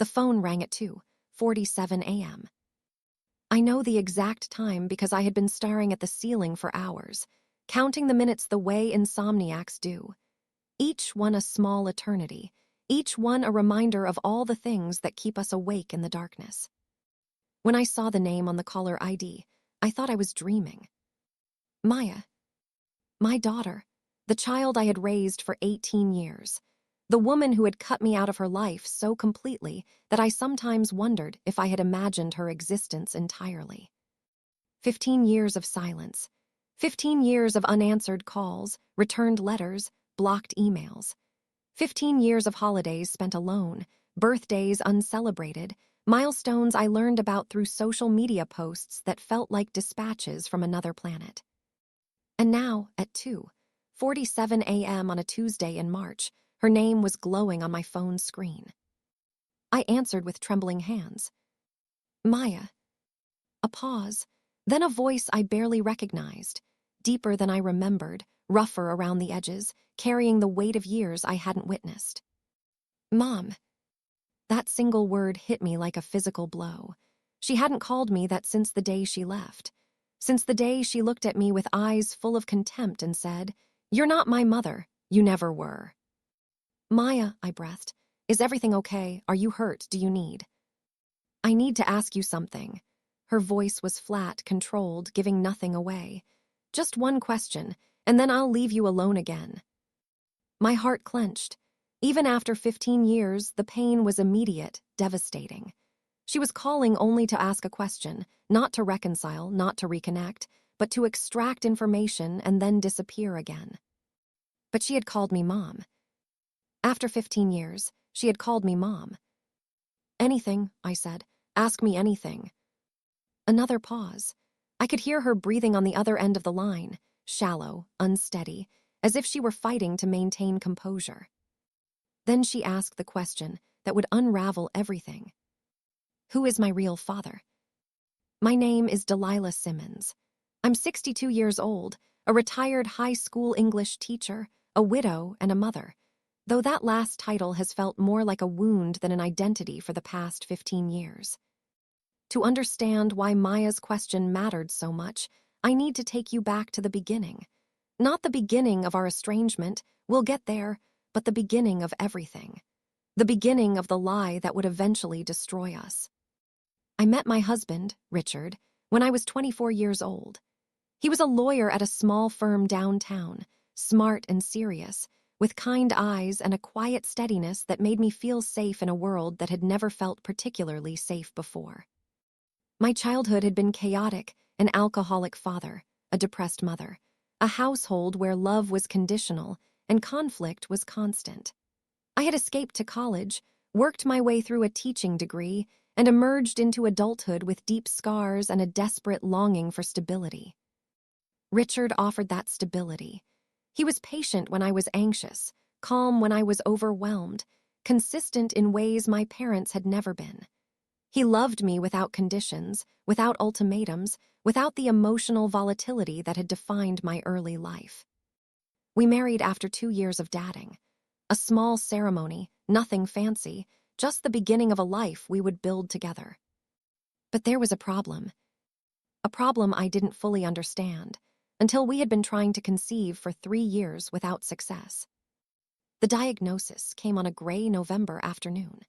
The phone rang at 2:47 a.m. I know the exact time because I had been staring at the ceiling for hours, counting the minutes the way insomniacs do. Each one a small eternity, each one a reminder of all the things that keep us awake in the darkness. When I saw the name on the caller ID, I thought I was dreaming. Maya. My daughter. The child I had raised for 18 years. The woman who had cut me out of her life so completely that I sometimes wondered if I had imagined her existence entirely. 15 years of silence. 15 years of unanswered calls, returned letters, blocked emails. 15 years of holidays spent alone, birthdays uncelebrated, milestones I learned about through social media posts that felt like dispatches from another planet. And now, at 2:47 a.m. on a Tuesday in March, her name was glowing on my phone's screen. I answered with trembling hands. Maya. A pause, then a voice I barely recognized, deeper than I remembered, rougher around the edges, carrying the weight of years I hadn't witnessed. Mom. That single word hit me like a physical blow. She hadn't called me that since the day she left. Since the day she looked at me with eyes full of contempt and said, "You're not my mother. You never were." Maya, I breathed. Is everything okay? Are you hurt? Do you need? I need to ask you something. Her voice was flat, controlled, giving nothing away. Just one question, and then I'll leave you alone again. My heart clenched. Even after 15 years, the pain was immediate, devastating. She was calling only to ask a question, not to reconcile, not to reconnect, but to extract information and then disappear again. But she had called me Mom. After 15 years, she had called me Mom. Anything, I said. Ask me anything. Another pause. I could hear her breathing on the other end of the line, shallow, unsteady, as if she were fighting to maintain composure. Then she asked the question that would unravel everything. Who is my real father? My name is Delilah Simmons. I'm 62 years old, a retired high school English teacher, a widow, and a mother, though that last title has felt more like a wound than an identity for the past 15 years. To understand why Maya's question mattered so much, I need to take you back to the beginning. Not the beginning of our estrangement, we'll get there, but the beginning of everything. The beginning of the lie that would eventually destroy us. I met my husband, Richard, when I was 24 years old. He was a lawyer at a small firm downtown, smart and serious, with kind eyes and a quiet steadiness that made me feel safe in a world that had never felt particularly safe before. My childhood had been chaotic, an alcoholic father, a depressed mother, a household where love was conditional and conflict was constant. I had escaped to college, worked my way through a teaching degree, and emerged into adulthood with deep scars and a desperate longing for stability. Richard offered that stability. He was patient when I was anxious, calm when I was overwhelmed, consistent in ways my parents had never been. He loved me without conditions, without ultimatums, without the emotional volatility that had defined my early life. We married after 2 years of dating. A small ceremony, nothing fancy, just the beginning of a life we would build together. But there was a problem I didn't fully understand, until we had been trying to conceive for 3 years without success. The diagnosis came on a gray November afternoon.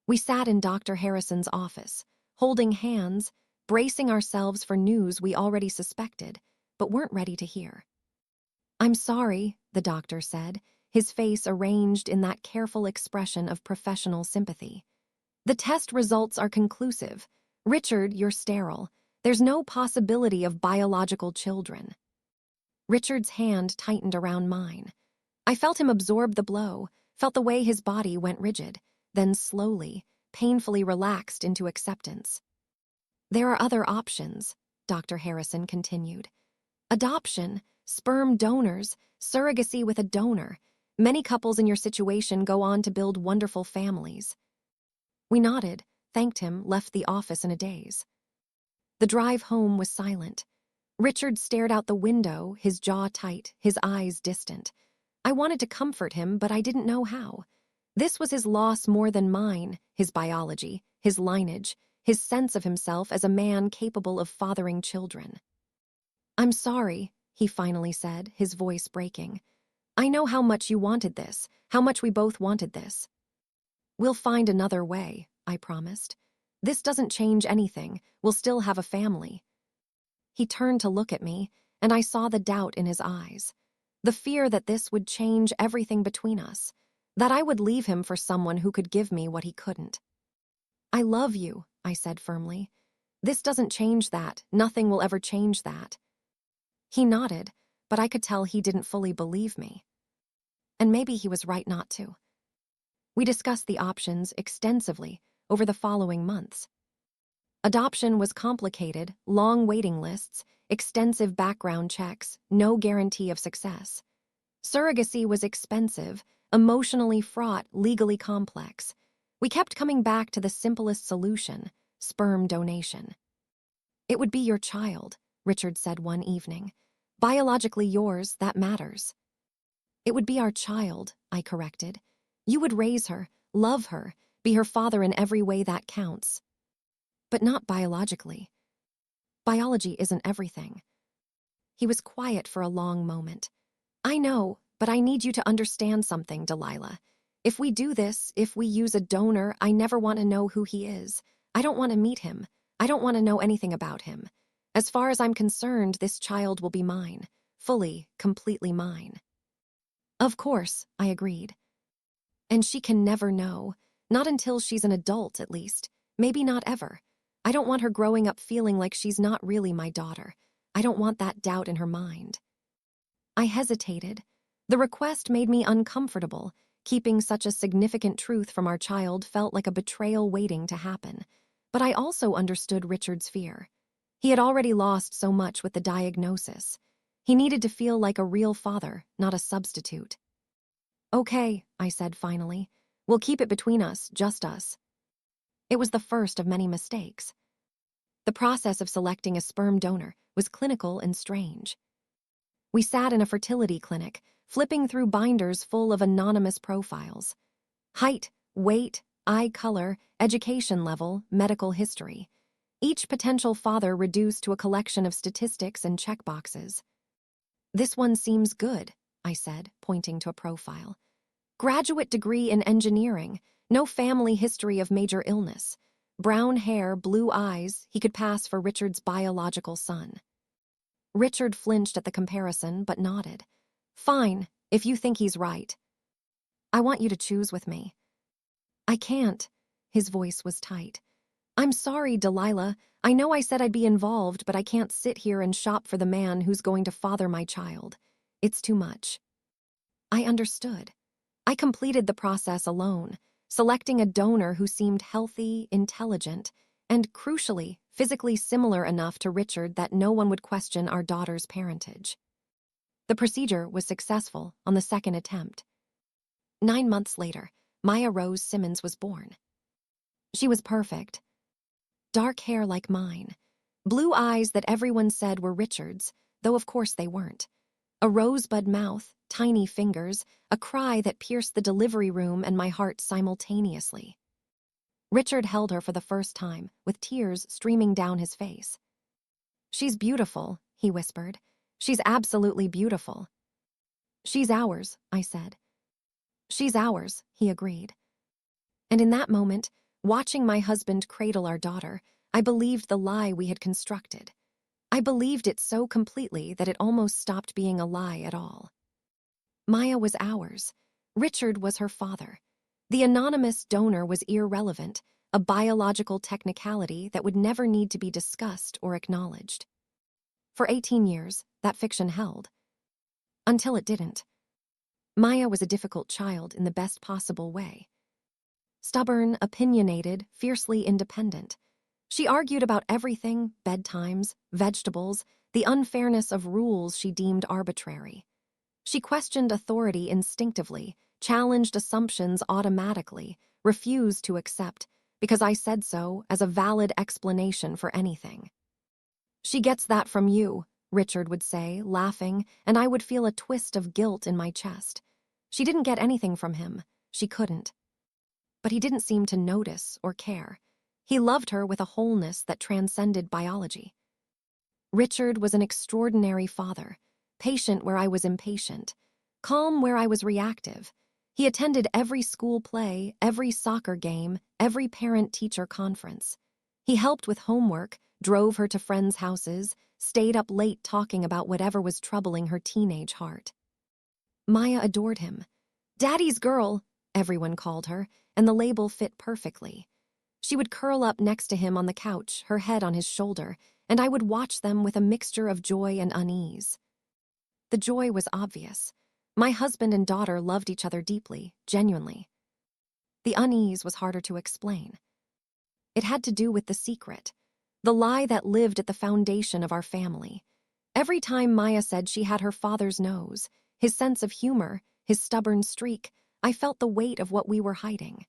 We sat in Dr. Harrison's office, holding hands, bracing ourselves for news we already suspected, but weren't ready to hear. "I'm sorry," the doctor said, his face arranged in that careful expression of professional sympathy. "The test results are conclusive. Richard, you're sterile. There's no possibility of biological children." Richard's hand tightened around mine. I felt him absorb the blow, felt the way his body went rigid, then slowly, painfully relaxed into acceptance. "There are other options," Dr. Harrison continued. "Adoption, sperm donors, surrogacy with a donor. Many couples in your situation go on to build wonderful families." We nodded, thanked him, left the office in a daze. The drive home was silent. Richard stared out the window, his jaw tight, his eyes distant. I wanted to comfort him, but I didn't know how. This was his loss more than mine, his biology, his lineage, his sense of himself as a man capable of fathering children. "I'm sorry," he finally said, his voice breaking. "I know how much you wanted this, how much we both wanted this." "We'll find another way," I promised. "This doesn't change anything. We'll still have a family." He turned to look at me, and I saw the doubt in his eyes. The fear that this would change everything between us, that I would leave him for someone who could give me what he couldn't. "I love you," I said firmly. "This doesn't change that. Nothing will ever change that." He nodded, but I could tell he didn't fully believe me. And maybe he was right not to. We discussed the options extensively over the following months. Adoption was complicated, long waiting lists, extensive background checks, no guarantee of success. Surrogacy was expensive, emotionally fraught, legally complex. We kept coming back to the simplest solution: sperm donation. "It would be your child," Richard said one evening. "Biologically yours, that matters." "It would be our child," I corrected. "You would raise her, love her, be her father in every way that counts." "But not biologically. Biology isn't everything." He was quiet for a long moment. "I know, but I need you to understand something, Delilah. If we do this, if we use a donor, I never want to know who he is. I don't want to meet him. I don't want to know anything about him. As far as I'm concerned, this child will be mine. Fully, completely mine." "Of course," I agreed. "And she can never know. Not until she's an adult, at least. Maybe not ever. I don't want her growing up feeling like she's not really my daughter. I don't want that doubt in her mind." I hesitated. The request made me uncomfortable. Keeping such a significant truth from our child felt like a betrayal waiting to happen. But I also understood Richard's fear. He had already lost so much with the diagnosis. He needed to feel like a real father, not a substitute. "Okay," I said finally. "We'll keep it between us, just us." It was the first of many mistakes. The process of selecting a sperm donor was clinical and strange. We sat in a fertility clinic, flipping through binders full of anonymous profiles. Height, weight, eye color, education level, medical history. Each potential father reduced to a collection of statistics and checkboxes. "This one seems good," I said, pointing to a profile. "Graduate degree in engineering, no family history of major illness. Brown hair, blue eyes, he could pass for Richard's biological son." Richard flinched at the comparison, but nodded. "Fine, if you think he's right. I want you to choose with me." "I can't." His voice was tight. "I'm sorry, Delilah. I know I said I'd be involved, but I can't sit here and shop for the man who's going to father my child. It's too much." I understood. I completed the process alone, selecting a donor who seemed healthy, intelligent, and, crucially, physically similar enough to Richard that no one would question our daughter's parentage. The procedure was successful on the second attempt. 9 months later, Maya Rose Simmons was born. She was perfect. Dark hair like mine. Blue eyes that everyone said were Richard's, though of course they weren't. A rosebud mouth, tiny fingers, a cry that pierced the delivery room and my heart simultaneously. Richard held her for the first time, with tears streaming down his face. "She's beautiful," he whispered. "She's absolutely beautiful." "She's ours," I said. "She's ours," he agreed. And in that moment, watching my husband cradle our daughter, I believed the lie we had constructed. I believed it so completely that it almost stopped being a lie at all. Maya was ours. Richard was her father. The anonymous donor was irrelevant, a biological technicality that would never need to be discussed or acknowledged. For 18 years, that fiction held. Until it didn't. Maya was a difficult child in the best possible way. Stubborn, opinionated, fiercely independent. She argued about everything: bedtimes, vegetables, the unfairness of rules she deemed arbitrary. She questioned authority instinctively, challenged assumptions automatically, refused to accept, because I said so, as a valid explanation for anything. "She gets that from you," Richard would say, laughing, and I would feel a twist of guilt in my chest. She didn't get anything from him. She couldn't. But he didn't seem to notice or care. He loved her with a wholeness that transcended biology. Richard was an extraordinary father, patient where I was impatient, calm where I was reactive. He attended every school play, every soccer game, every parent-teacher conference. He helped with homework, drove her to friends' houses, stayed up late talking about whatever was troubling her teenage heart. Maya adored him. "Daddy's girl," everyone called her, and the label fit perfectly. She would curl up next to him on the couch, her head on his shoulder, and I would watch them with a mixture of joy and unease. The joy was obvious. My husband and daughter loved each other deeply, genuinely. The unease was harder to explain. It had to do with the secret, the lie that lived at the foundation of our family. Every time Maya said she had her father's nose, his sense of humor, his stubborn streak, I felt the weight of what we were hiding.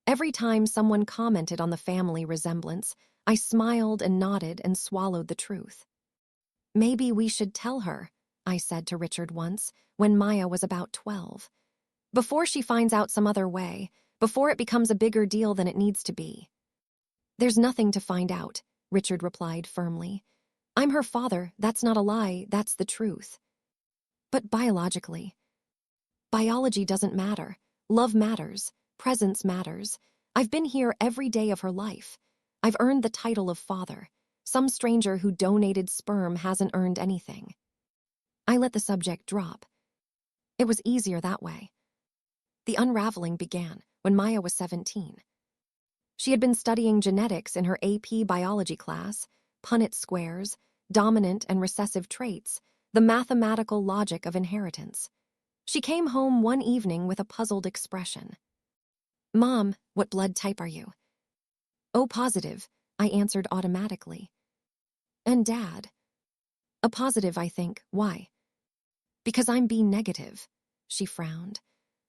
Every time someone commented on the family resemblance, I smiled and nodded and swallowed the truth. "Maybe we should tell her," I said to Richard once, when Maya was about 12. "Before she finds out some other way, before it becomes a bigger deal than it needs to be." "There's nothing to find out," Richard replied firmly. "I'm her father, that's not a lie, that's the truth." "But biologically." "Biology doesn't matter. Love matters. Presence matters. I've been here every day of her life. I've earned the title of father. Some stranger who donated sperm hasn't earned anything." I let the subject drop. It was easier that way. The unraveling began when Maya was 17. She had been studying genetics in her AP biology class, Punnett squares, dominant and recessive traits, the mathematical logic of inheritance. She came home one evening with a puzzled expression. "Mom, what blood type are you?" "O positive," I answered automatically. "And Dad?" "A positive, I think. Why?" "Because I'm B negative," she frowned.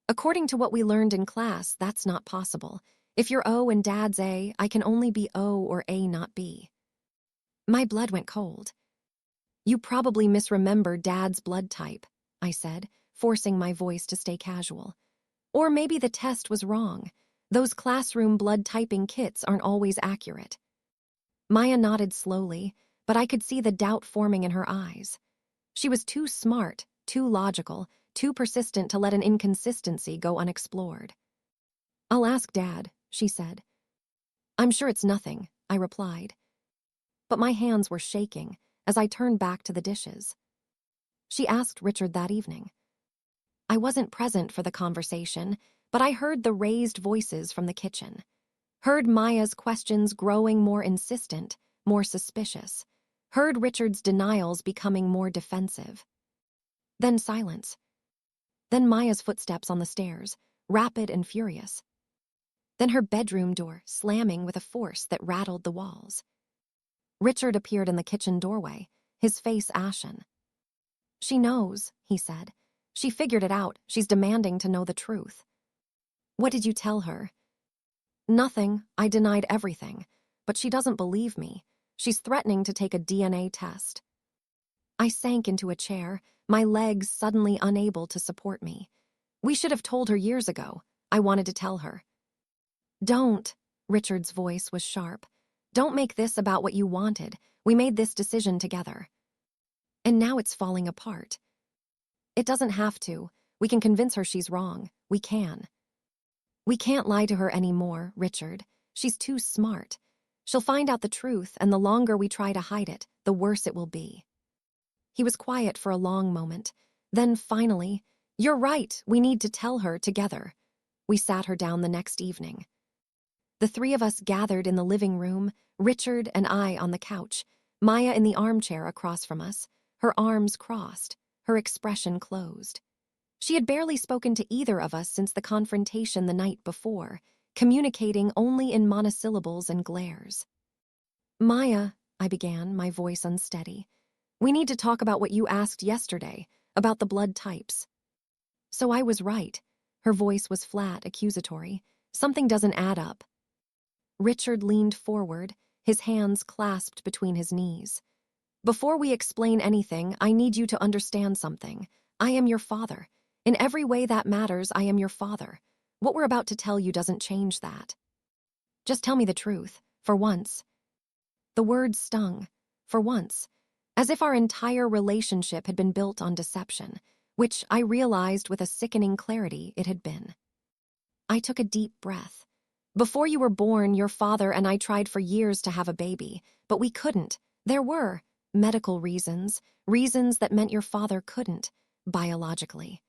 "According to what we learned in class, that's not possible. If you're O and Dad's A, I can only be O or A, not B." My blood went cold. "You probably misremembered Dad's blood type," I said, forcing my voice to stay casual. "Or maybe the test was wrong. Those classroom blood typing kits aren't always accurate." Maya nodded slowly, but I could see the doubt forming in her eyes. She was too smart, too logical, too persistent to let an inconsistency go unexplored. "I'll ask Dad," she said. "I'm sure it's nothing," I replied. But my hands were shaking as I turned back to the dishes. She asked Richard that evening. I wasn't present for the conversation, but I heard the raised voices from the kitchen. Heard Maya's questions growing more insistent, more suspicious. Heard Richard's denials becoming more defensive. Then silence. Then Maya's footsteps on the stairs, rapid and furious. Then her bedroom door slamming with a force that rattled the walls. Richard appeared in the kitchen doorway, his face ashen. "She knows," he said. "She figured it out. She's demanding to know the truth." "What did you tell her?" "Nothing. I denied everything. But she doesn't believe me. She's threatening to take a DNA test." I sank into a chair, my legs suddenly unable to support me. "We should have told her years ago," I wanted to tell her. "Don't," Richard's voice was sharp. "Don't make this about what you wanted. We made this decision together. And now it's falling apart." "It doesn't have to. We can convince her she's wrong. We can." "We can't lie to her anymore, Richard. She's too smart. She'll find out the truth, and the longer we try to hide it, the worse it will be." He was quiet for a long moment. Then finally, "You're right, we need to tell her together." We sat her down the next evening. The three of us gathered in the living room, Richard and I on the couch, Maya in the armchair across from us, her arms crossed, her expression closed. She had barely spoken to either of us since the confrontation the night before, communicating only in monosyllables and glares. "Maya," I began, my voice unsteady, "we need to talk about what you asked yesterday, about the blood types." "So I was right." Her voice was flat, accusatory. "Something doesn't add up." Richard leaned forward, his hands clasped between his knees. "Before we explain anything, I need you to understand something. I am your father. In every way that matters, I am your father. What we're about to tell you doesn't change that. Just tell me the truth, for once. The words stung, for once, as if our entire relationship had been built on deception, which I realized with a sickening clarity it had been. I took a deep breath. Before you were born, your father and I tried for years to have a baby, but we couldn't. There were medical reasons, reasons that meant your father couldn't, biologically.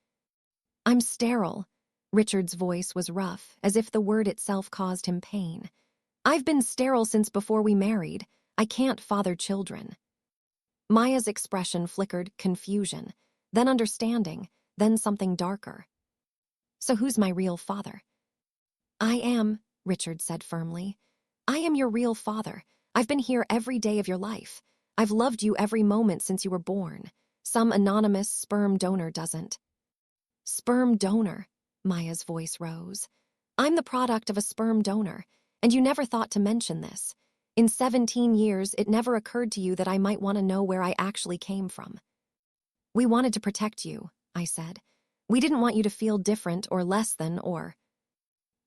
I'm sterile. Richard's voice was rough, as if the word itself caused him pain. I've been sterile since before we married. I can't father children. Maya's expression flickered confusion, then understanding, then something darker. So who's my real father? I am, Richard said firmly. I am your real father. I've been here every day of your life. I've loved you every moment since you were born. Some anonymous sperm donor doesn't. Sperm donor, Maya's voice rose. I'm the product of a sperm donor, and you never thought to mention this. In 17 years, it never occurred to you that I might want to know where I actually came from. We wanted to protect you, I said. We didn't want you to feel different or less than or...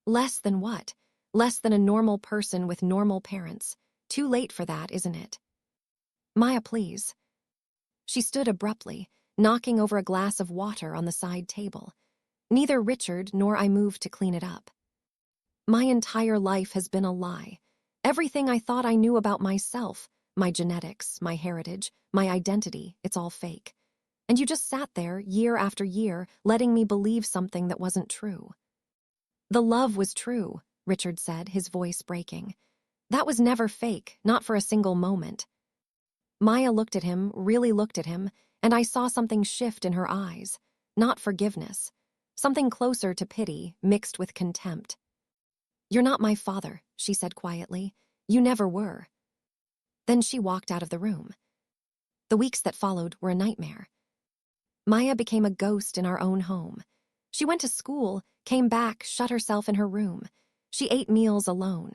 Less than what? Less than a normal person with normal parents. Too late for that, isn't it? Maya, please. She stood abruptly, knocking over a glass of water on the side table. Neither Richard nor I moved to clean it up. My entire life has been a lie. Everything I thought I knew about myself, my genetics, my heritage, my identity, it's all fake. And you just sat there, year after year, letting me believe something that wasn't true. The love was true, Richard said, his voice breaking. That was never fake, not for a single moment. Maya looked at him, really looked at him, and I saw something shift in her eyes. Not forgiveness. Something closer to pity, mixed with contempt. You're not my father, she said quietly. You never were. Then she walked out of the room. The weeks that followed were a nightmare. Maya became a ghost in our own home. She went to school, came back, shut herself in her room. She ate meals alone.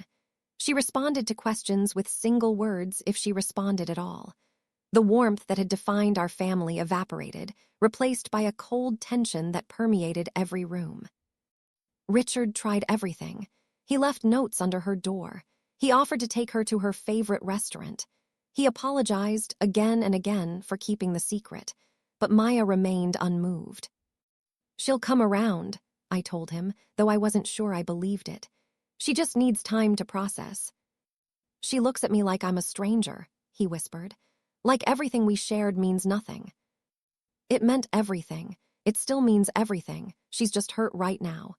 She responded to questions with single words if she responded at all. The warmth that had defined our family evaporated, replaced by a cold tension that permeated every room. Richard tried everything. He left notes under her door. He offered to take her to her favorite restaurant. He apologized again and again for keeping the secret, but Maya remained unmoved. She'll come around, I told him, though I wasn't sure I believed it. She just needs time to process. She looks at me like I'm a stranger, he whispered. Like everything we shared means nothing. It meant everything. It still means everything. She's just hurt right now.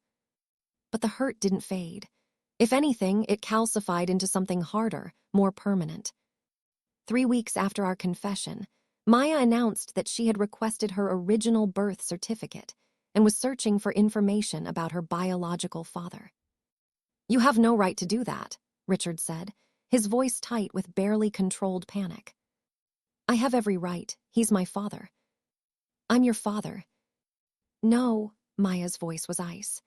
But the hurt didn't fade. If anything, it calcified into something harder, more permanent. 3 weeks after our confession, Maya announced that she had requested her original birth certificate and was searching for information about her biological father. You have no right to do that, Richard said, his voice tight with barely controlled panic. I have every right. He's my father. I'm your father. No, Maya's voice was ice.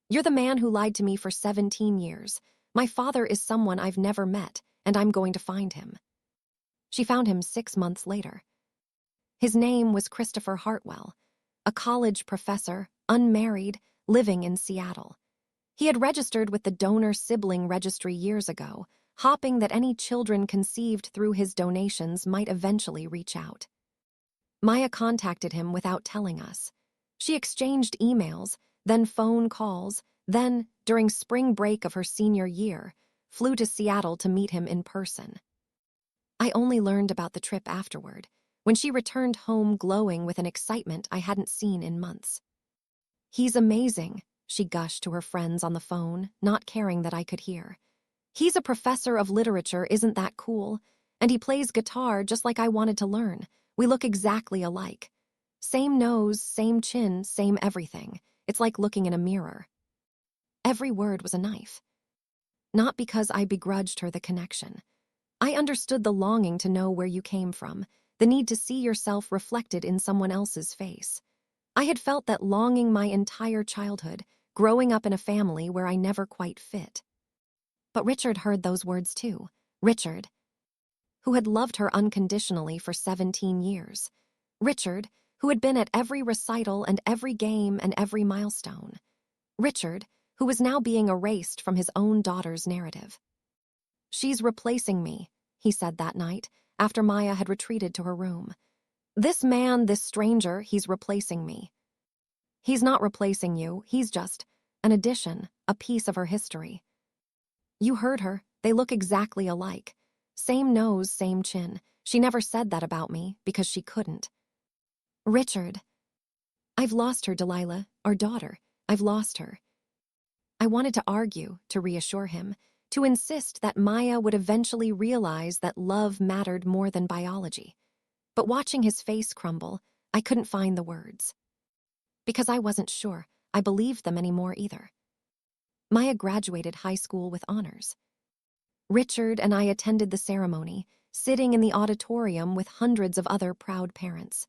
You're the man who lied to me for 17 years. My father is someone I've never met, and I'm going to find him. She found him 6 months later. His name was Christopher Hartwell, a college professor, unmarried, living in Seattle. He had registered with the donor sibling registry years ago, hoping that any children conceived through his donations might eventually reach out. Maya contacted him without telling us. She exchanged emails, then phone calls, then, during spring break of her senior year, flew to Seattle to meet him in person. I only learned about the trip afterward, when she returned home glowing with an excitement I hadn't seen in months. He's amazing, she gushed to her friends on the phone, not caring that I could hear. He's a professor of literature, isn't that cool? And he plays guitar just like I wanted to learn. We look exactly alike. Same nose, same chin, same everything. It's like looking in a mirror. Every word was a knife. Not because I begrudged her the connection. I understood the longing to know where you came from, the need to see yourself reflected in someone else's face. I had felt that longing my entire childhood, growing up in a family where I never quite fit. But Richard heard those words too. Richard, who had loved her unconditionally for 17 years. Richard, who had been at every recital and every game and every milestone. Richard, who was now being erased from his own daughter's narrative. "She's replacing me," he said that night, after Maya had retreated to her room. "This man, this stranger, he's replacing me." "He's not replacing you, he's just an addition, a piece of her history." "You heard her, they look exactly alike. Same nose, same chin. She never said that about me, because she couldn't." "Richard." "I've lost her, Delilah, our daughter. I've lost her." I wanted to argue, to reassure him, to insist that Maya would eventually realize that love mattered more than biology. But watching his face crumble, I couldn't find the words. Because I wasn't sure I believed them anymore either. Maya graduated high school with honors. Richard and I attended the ceremony, sitting in the auditorium with hundreds of other proud parents.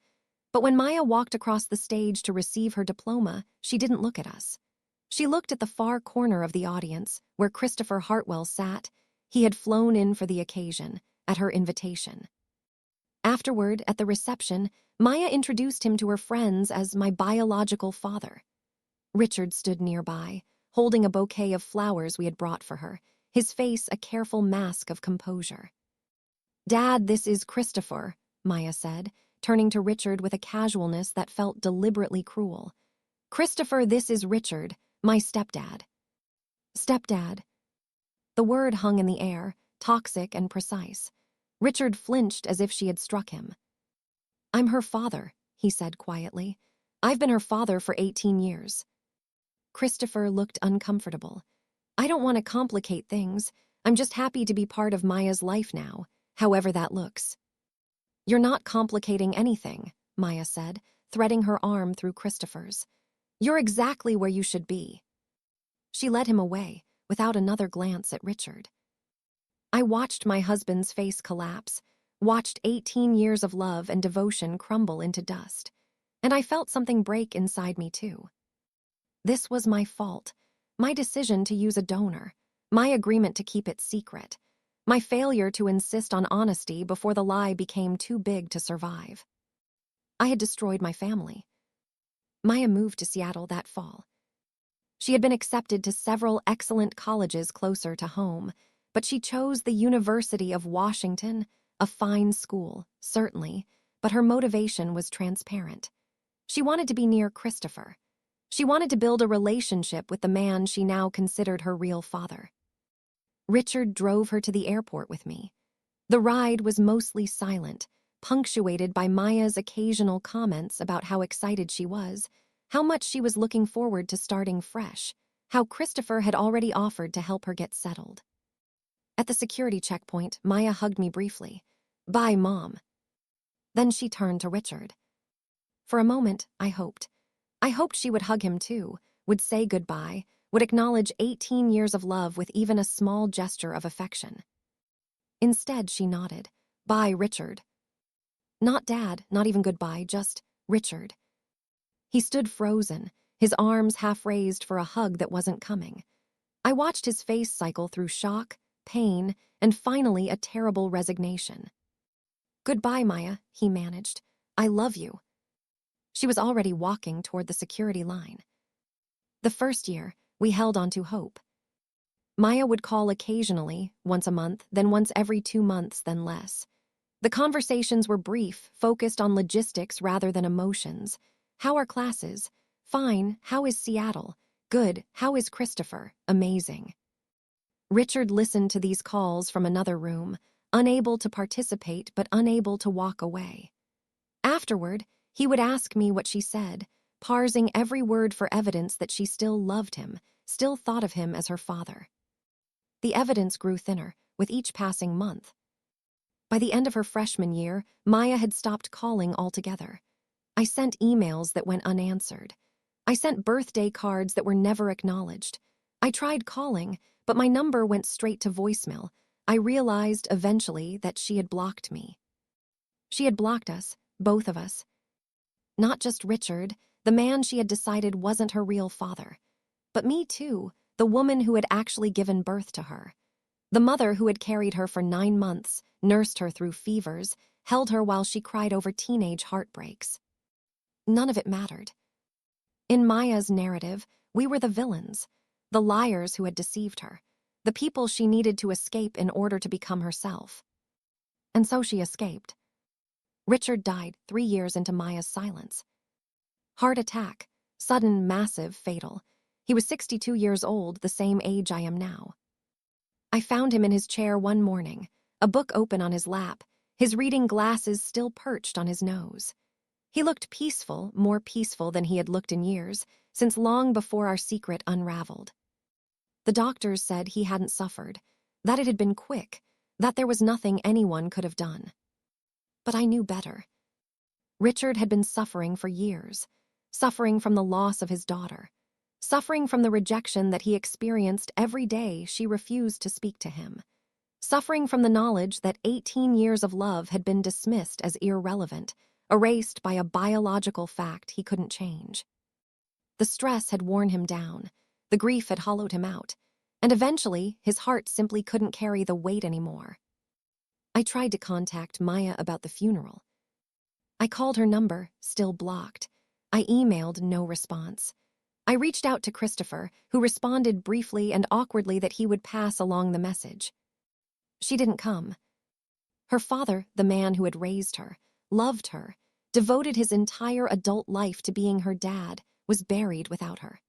But when Maya walked across the stage to receive her diploma, she didn't look at us. She looked at the far corner of the audience, where Christopher Hartwell sat. He had flown in for the occasion, at her invitation. Afterward, at the reception, Maya introduced him to her friends as my biological father. Richard stood nearby, holding a bouquet of flowers we had brought for her, his face a careful mask of composure. "Dad, this is Christopher," Maya said, turning to Richard with a casualness that felt deliberately cruel. "Christopher, this is Richard, my stepdad." "Stepdad." The word hung in the air, toxic and precise. Richard flinched as if she had struck him. "I'm her father," he said quietly. "I've been her father for 18 years. Christopher looked uncomfortable. "I don't want to complicate things. I'm just happy to be part of Maya's life now, however that looks." "You're not complicating anything," Maya said, threading her arm through Christopher's. "You're exactly where you should be." She led him away, without another glance at Richard. I watched my husband's face collapse, watched 18 years of love and devotion crumble into dust, and I felt something break inside me too. This was my fault, my decision to use a donor, my agreement to keep it secret, my failure to insist on honesty before the lie became too big to survive. I had destroyed my family. Maya moved to Seattle that fall. She had been accepted to several excellent colleges closer to home, but she chose the University of Washington, a fine school, certainly, but her motivation was transparent. She wanted to be near Christopher. She wanted to build a relationship with the man she now considered her real father. Richard drove her to the airport with me. The ride was mostly silent, punctuated by Maya's occasional comments about how excited she was, how much she was looking forward to starting fresh, how Christopher had already offered to help her get settled. At the security checkpoint, Maya hugged me briefly. "Bye, Mom." Then she turned to Richard. For a moment, I hoped. I hoped she would hug him too, would say goodbye, would acknowledge 18 years of love with even a small gesture of affection. Instead, she nodded. "Bye, Richard." Not Dad, not even goodbye, just Richard. He stood frozen, his arms half raised for a hug that wasn't coming. I watched his face cycle through shock, pain, and finally a terrible resignation. "Goodbye, Maya," he managed. "I love you." She was already walking toward the security line. The first year, we held on to hope. Maya would call occasionally, once a month, then once every 2 months, then less. The conversations were brief, focused on logistics rather than emotions. How are classes? Fine. How is Seattle? Good. How is Christopher? Amazing. Richard listened to these calls from another room, unable to participate but unable to walk away. Afterward, he would ask me what she said, parsing every word for evidence that she still loved him, still thought of him as her father. The evidence grew thinner with each passing month. By the end of her freshman year, Maya had stopped calling altogether. I sent emails that went unanswered. I sent birthday cards that were never acknowledged. I tried calling, but my number went straight to voicemail. I realized eventually that she had blocked me. She had blocked us, both of us. Not just Richard, the man she had decided wasn't her real father, but me too, the woman who had actually given birth to her. The mother who had carried her for 9 months, nursed her through fevers, held her while she cried over teenage heartbreaks. None of it mattered. In Maya's narrative, we were the villains. the liars who had deceived her, the people she needed to escape in order to become herself. And so she escaped. Richard died 3 years into Maya's silence. Heart attack, sudden, massive, fatal. He was 62 years old, the same age I am now. I found him in his chair one morning, a book open on his lap, his reading glasses still perched on his nose. He looked peaceful, more peaceful than he had looked in years, since long before our secret unraveled. The doctors said he hadn't suffered, that it had been quick, that there was nothing anyone could have done. But I knew better. Richard had been suffering for years, suffering from the loss of his daughter, suffering from the rejection that he experienced every day she refused to speak to him, suffering from the knowledge that 18 years of love had been dismissed as irrelevant, erased by a biological fact he couldn't change. The stress had worn him down, the grief had hollowed him out, and eventually his heart simply couldn't carry the weight anymore. I tried to contact Maya about the funeral. I called her number, still blocked. I emailed, no response. I reached out to Christopher, who responded briefly and awkwardly that he would pass along the message. She didn't come. Her father, the man who had raised her, loved her, devoted his entire adult life to being her dad, was buried without her.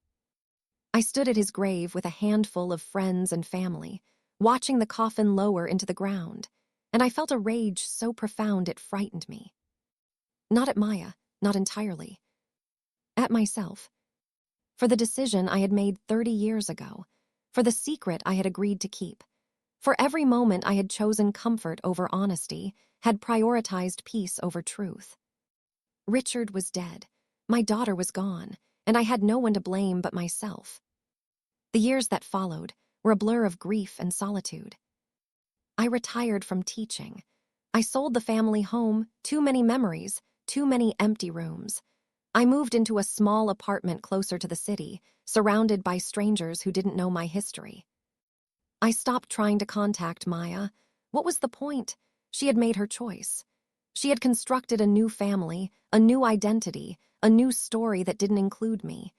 I stood at his grave with a handful of friends and family, watching the coffin lower into the ground, and I felt a rage so profound it frightened me. Not at Maya, not entirely. At myself. For the decision I had made 30 years ago, for the secret I had agreed to keep, for every moment I had chosen comfort over honesty, had prioritized peace over truth. Richard was dead, my daughter was gone, and I had no one to blame but myself. The years that followed were a blur of grief and solitude. I retired from teaching. I sold the family home, too many memories, too many empty rooms. I moved into a small apartment closer to the city, surrounded by strangers who didn't know my history. I stopped trying to contact Maya. What was the point? She had made her choice. She had constructed a new family, a new identity, a new story that didn't include me.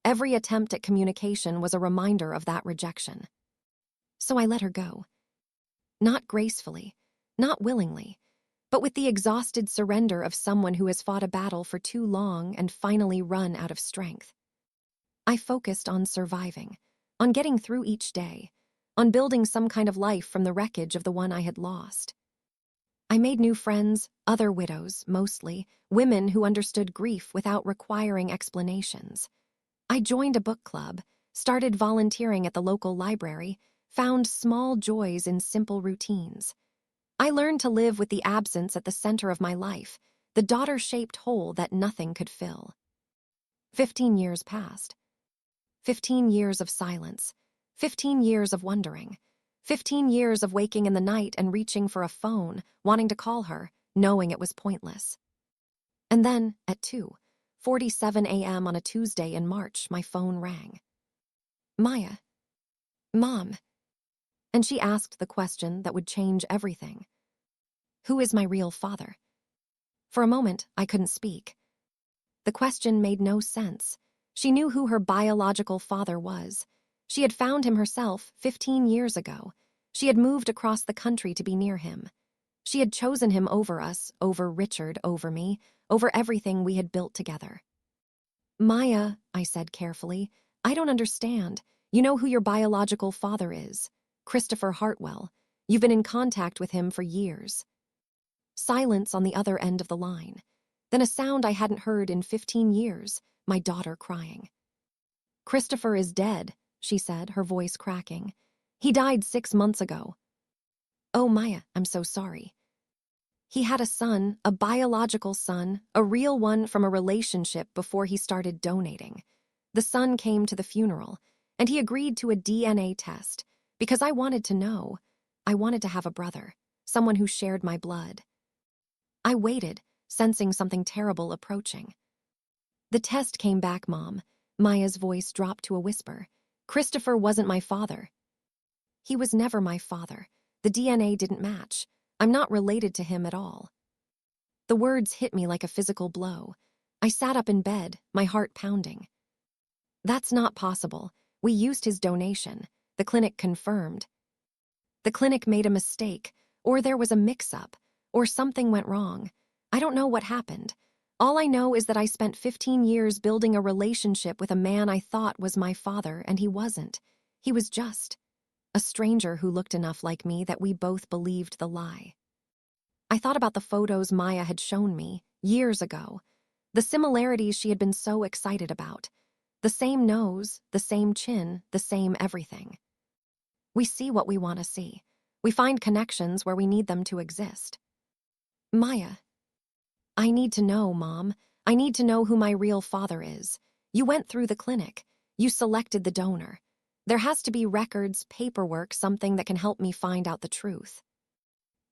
Every attempt at communication was a reminder of that rejection. So I let her go. Not gracefully, not willingly, but with the exhausted surrender of someone who has fought a battle for too long and finally run out of strength. I focused on surviving, on getting through each day, on building some kind of life from the wreckage of the one I had lost. I made new friends, other widows, mostly, women who understood grief without requiring explanations. I joined a book club, started volunteering at the local library, found small joys in simple routines. I learned to live with the absence at the center of my life, the daughter-shaped hole that nothing could fill. 15 years passed. 15 years of silence. 15 years of wondering. 15 years of waking in the night and reaching for a phone, wanting to call her, knowing it was pointless. And then, at 2:47 a.m. on a Tuesday in March, my phone rang. Maya. Mom. And she asked the question that would change everything. Who is my real father? For a moment, I couldn't speak. The question made no sense. She knew who her biological father was. She had found him herself 15 years ago. She had moved across the country to be near him. She had chosen him over us, over Richard, over me, over everything we had built together. Maya, I said carefully, I don't understand. You know who your biological father is. Christopher Hartwell. You've been in contact with him for years. Silence on the other end of the line. Then a sound I hadn't heard in 15 years, my daughter crying. Christopher is dead, she said, her voice cracking. He died 6 months ago. Oh, Maya, I'm so sorry. He had a son, a biological son, a real one from a relationship before he started donating. The son came to the funeral, and he agreed to a DNA test, because I wanted to know. I wanted to have a brother, someone who shared my blood. I waited, sensing something terrible approaching. The test came back, Mom. Maya's voice dropped to a whisper. Christopher wasn't my father. He was never my father. The DNA didn't match. I'm not related to him at all. The words hit me like a physical blow. I sat up in bed, my heart pounding. That's not possible. We used his donation. The clinic confirmed. The clinic made a mistake, or there was a mix-up, or something went wrong. I don't know what happened. All I know is that I spent 15 years building a relationship with a man I thought was my father, and he wasn't. He was just a stranger who looked enough like me that we both believed the lie. I thought about the photos Maya had shown me years ago, the similarities she had been so excited about. The same nose, the same chin, the same everything. We see what we want to see. We find connections where we need them to exist. Maya, I need to know, Mom. I need to know who my real father is. You went through the clinic. You selected the donor. There has to be records, paperwork, something that can help me find out the truth.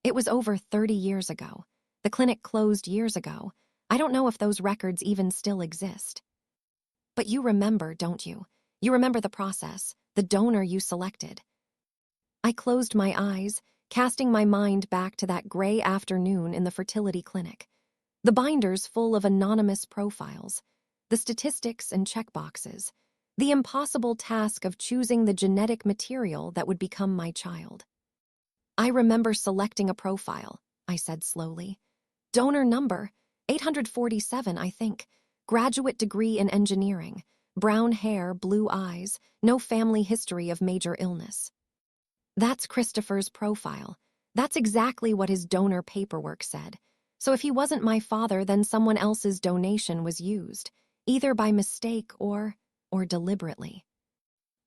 It was over 30 years ago. The clinic closed years ago. I don't know if those records even still exist. But you remember, don't you? You remember the process, the donor you selected. I closed my eyes, casting my mind back to that gray afternoon in the fertility clinic. The binders full of anonymous profiles, the statistics and checkboxes, the impossible task of choosing the genetic material that would become my child. I remember selecting a profile, I said slowly. Donor number, 847, I think. Graduate degree in engineering, brown hair, blue eyes, no family history of major illness. That's Christopher's profile. That's exactly what his donor paperwork said. So if he wasn't my father, then someone else's donation was used, either by mistake or deliberately.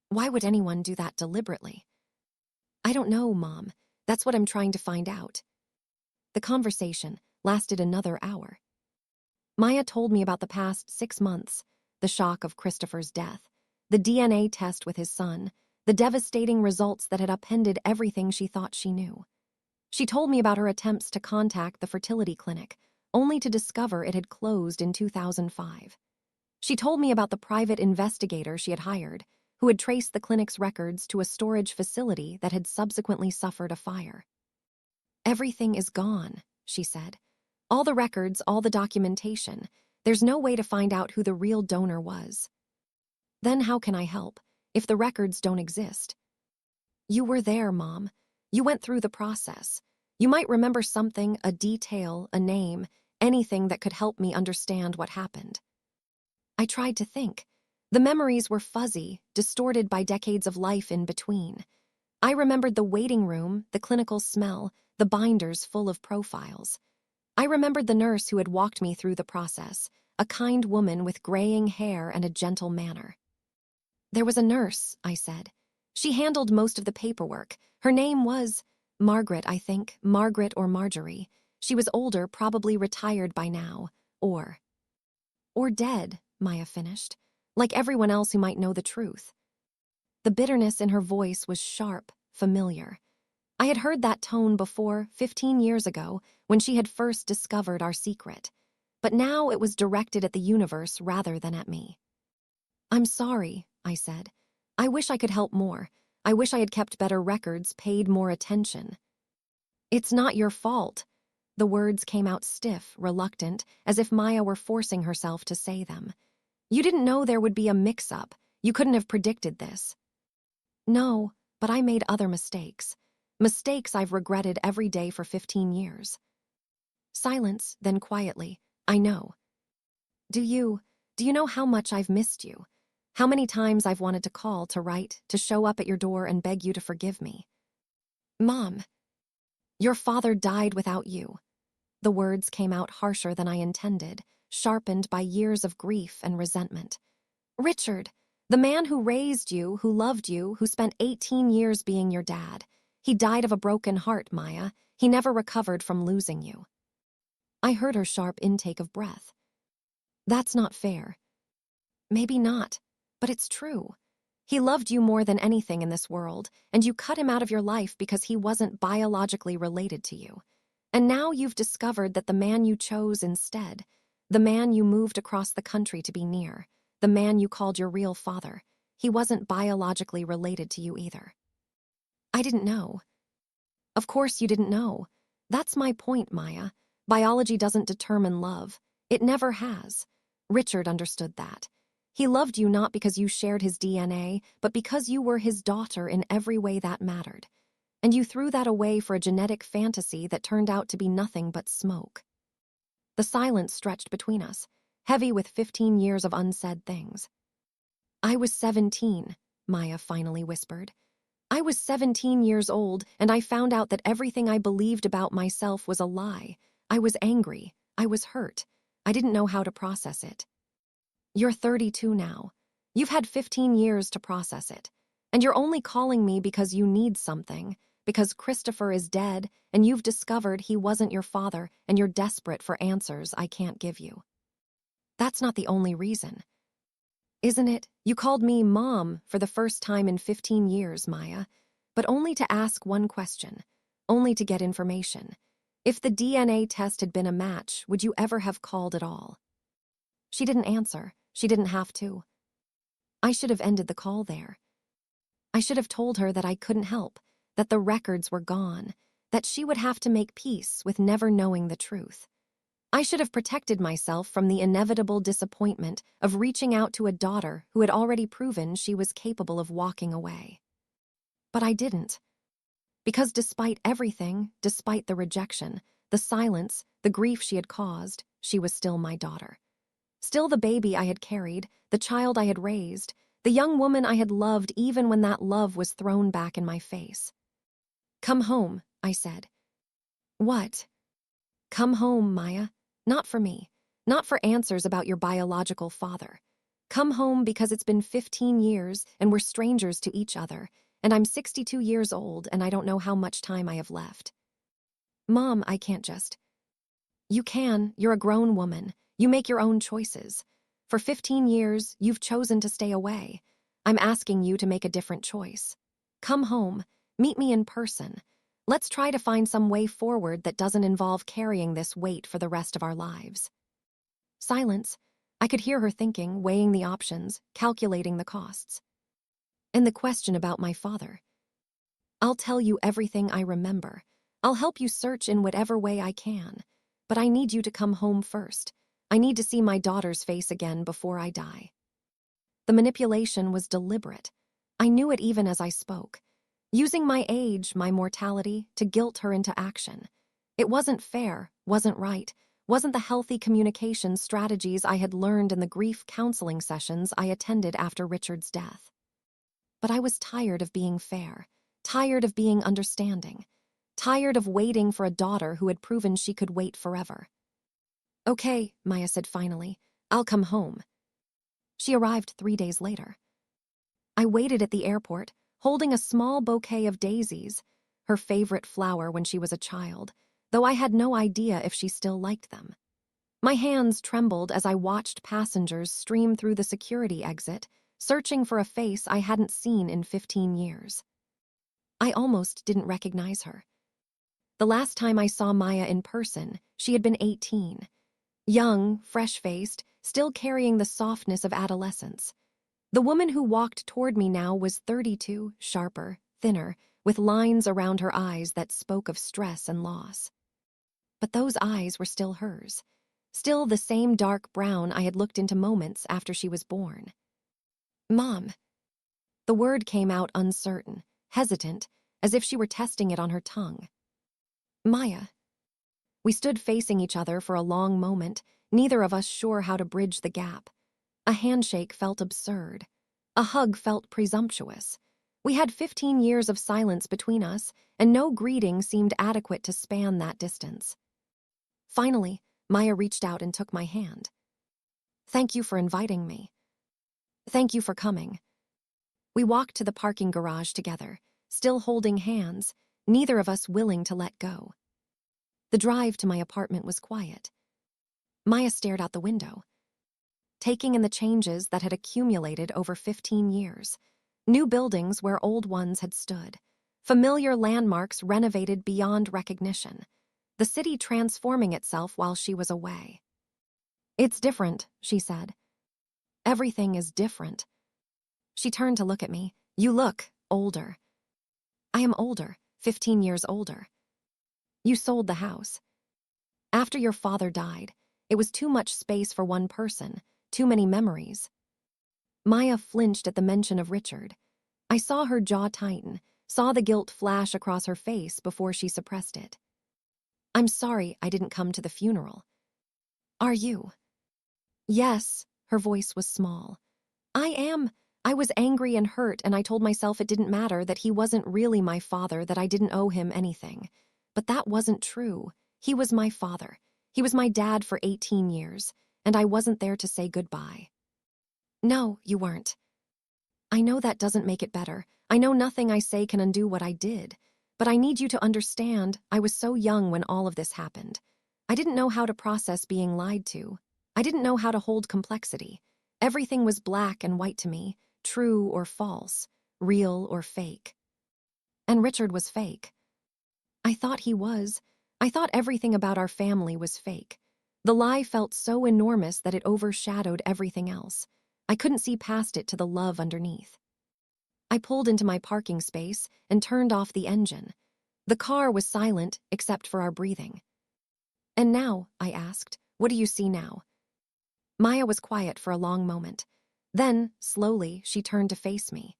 Why would anyone do that deliberately? I don't know, Mom. That's what I'm trying to find out. The conversation lasted another hour. Maya told me about the past 6 months, the shock of Christopher's death, the DNA test with his son, the devastating results that had upended everything she thought she knew. She told me about her attempts to contact the fertility clinic, only to discover it had closed in 2005. She told me about the private investigator she had hired, who had traced the clinic's records to a storage facility that had subsequently suffered a fire. Everything is gone, she said. All the records, all the documentation. There's no way to find out who the real donor was. Then how can I help, if the records don't exist? You were there, Mom. You went through the process. You might remember something, a detail, a name, anything that could help me understand what happened. I tried to think. The memories were fuzzy, distorted by decades of life in between. I remembered the waiting room, the clinical smell, the binders full of profiles. I remembered the nurse who had walked me through the process, a kind woman with graying hair and a gentle manner. There was a nurse, I said. She handled most of the paperwork. Her name was Margaret, I think, Margaret or Marjorie. She was older, probably retired by now, or dead, Maya finished, like everyone else who might know the truth. The bitterness in her voice was sharp, familiar. I had heard that tone before, 15 years ago, when she had first discovered our secret. But now it was directed at the universe rather than at me. I'm sorry, I said. I wish I could help more. I wish I had kept better records, paid more attention. It's not your fault. The words came out stiff, reluctant, as if Maya were forcing herself to say them. You didn't know there would be a mix-up. You couldn't have predicted this. No, but I made other mistakes. Mistakes I've regretted every day for 15 years. Silence, then quietly, I know. Do you know how much I've missed you? How many times I've wanted to call, to write, to show up at your door and beg you to forgive me? Mom, your father died without you. The words came out harsher than I intended, sharpened by years of grief and resentment. Richard, the man who raised you, who loved you, who spent 18 years being your dad. He died of a broken heart, Maya. He never recovered from losing you. I heard her sharp intake of breath. That's not fair. Maybe not, but it's true. He loved you more than anything in this world, and you cut him out of your life because he wasn't biologically related to you. And now you've discovered that the man you chose instead, the man you moved across the country to be near, the man you called your real father, he wasn't biologically related to you either. I didn't know. Of course you didn't know. That's my point, Maya. Biology doesn't determine love. It never has. Richard understood that. He loved you not because you shared his DNA, but because you were his daughter in every way that mattered. And you threw that away for a genetic fantasy that turned out to be nothing but smoke. The silence stretched between us, heavy with 15 years of unsaid things. I was 17, Maya finally whispered. I was 17 years old, and I found out that everything I believed about myself was a lie. I was angry. I was hurt. I didn't know how to process it. You're 32 now. You've had 15 years to process it. And you're only calling me because you need something, because Christopher is dead, and you've discovered he wasn't your father, and you're desperate for answers I can't give you. That's not the only reason. Isn't it? You called me Mom for the first time in 15 years, Maya, but only to ask one question, only to get information. If the DNA test had been a match, would you ever have called at all? She didn't answer. She didn't have to. I should have ended the call there. I should have told her that I couldn't help, that the records were gone, that she would have to make peace with never knowing the truth. I should have protected myself from the inevitable disappointment of reaching out to a daughter who had already proven she was capable of walking away. But I didn't. Because despite everything, despite the rejection, the silence, the grief she had caused, she was still my daughter. Still the baby I had carried, the child I had raised, the young woman I had loved even when that love was thrown back in my face. Come home, I said. What? Come home, Maya. Not for me. Not for answers about your biological father. Come home because it's been 15 years and we're strangers to each other, and I'm 62 years old and I don't know how much time I have left. Mom, I can't just. You can. You're a grown woman. You make your own choices. For 15 years, you've chosen to stay away. I'm asking you to make a different choice. Come home. Meet me in person. Let's try to find some way forward that doesn't involve carrying this weight for the rest of our lives. Silence. I could hear her thinking, weighing the options, calculating the costs. And the question about my father. I'll tell you everything I remember. I'll help you search in whatever way I can. But I need you to come home first. I need to see my daughter's face again before I die. The manipulation was deliberate. I knew it even as I spoke. Using my age, my mortality, to guilt her into action. It wasn't fair, wasn't right, wasn't the healthy communication strategies I had learned in the grief counseling sessions I attended after Richard's death. But I was tired of being fair, tired of being understanding, tired of waiting for a daughter who had proven she could wait forever. Okay, Maya said finally, I'll come home. She arrived 3 days later. I waited at the airport, holding a small bouquet of daisies, her favorite flower when she was a child, though I had no idea if she still liked them. My hands trembled as I watched passengers stream through the security exit, searching for a face I hadn't seen in 15 years. I almost didn't recognize her. The last time I saw Maya in person, she had been 18. Young, fresh-faced, still carrying the softness of adolescence. The woman who walked toward me now was 32, sharper, thinner, with lines around her eyes that spoke of stress and loss. But those eyes were still hers, still the same dark brown I had looked into moments after she was born. Mom. The word came out uncertain, hesitant, as if she were testing it on her tongue. Maya. We stood facing each other for a long moment, neither of us sure how to bridge the gap. A handshake felt absurd. A hug felt presumptuous. We had 15 years of silence between us, and no greeting seemed adequate to span that distance. Finally, Maya reached out and took my hand. Thank you for inviting me. Thank you for coming. We walked to the parking garage together, still holding hands, neither of us willing to let go. The drive to my apartment was quiet. Maya stared out the window, taking in the changes that had accumulated over 15 years. New buildings where old ones had stood. Familiar landmarks renovated beyond recognition. The city transforming itself while she was away. It's different, she said. Everything is different. She turned to look at me. You look older. I am older, 15 years older. You sold the house. After your father died, it was too much space for one person, too many memories. Maya flinched at the mention of Richard. I saw her jaw tighten, saw the guilt flash across her face before she suppressed it. I'm sorry I didn't come to the funeral. Are you? Yes, her voice was small. I am. I was angry and hurt, and I told myself it didn't matter, that he wasn't really my father, that I didn't owe him anything. But that wasn't true. He was my father. He was my dad for 18 years, and I wasn't there to say goodbye. No, you weren't. I know that doesn't make it better. I know nothing I say can undo what I did. But I need you to understand, I was so young when all of this happened. I didn't know how to process being lied to. I didn't know how to hold complexity. Everything was black and white to me, true or false, real or fake. And Richard was fake. I thought he was. I thought everything about our family was fake. The lie felt so enormous that it overshadowed everything else. I couldn't see past it to the love underneath. I pulled into my parking space and turned off the engine. The car was silent except for our breathing. And now, I asked, what do you see now? Maya was quiet for a long moment. Then, slowly, she turned to face me.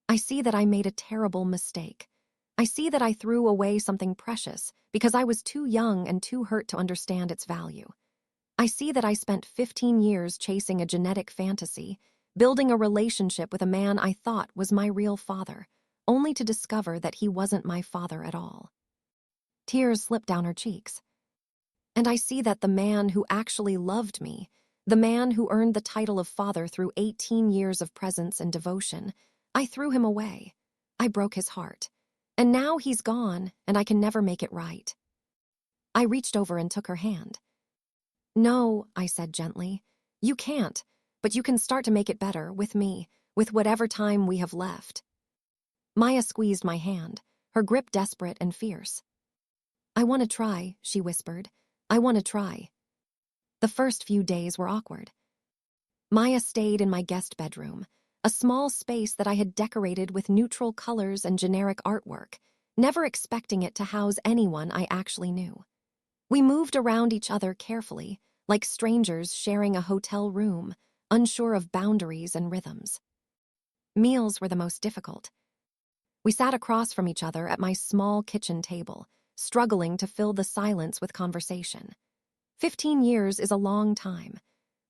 I see that I made a terrible mistake. I see that I threw away something precious because I was too young and too hurt to understand its value. I see that I spent 15 years chasing a genetic fantasy, building a relationship with a man I thought was my real father, only to discover that he wasn't my father at all. Tears slipped down her cheeks. And I see that the man who actually loved me, the man who earned the title of father through 18 years of presence and devotion, I threw him away. I broke his heart. And now he's gone, and I can never make it right. I reached over and took her hand. No, I said gently. You can't, but you can start to make it better with me, with whatever time we have left. Maya squeezed my hand, her grip desperate and fierce. I want to try, she whispered. I want to try. The first few days were awkward. Maya stayed in my guest bedroom, a small space that I had decorated with neutral colors and generic artwork, never expecting it to house anyone I actually knew. We moved around each other carefully, like strangers sharing a hotel room, unsure of boundaries and rhythms. Meals were the most difficult. We sat across from each other at my small kitchen table, struggling to fill the silence with conversation. 15 years is a long time.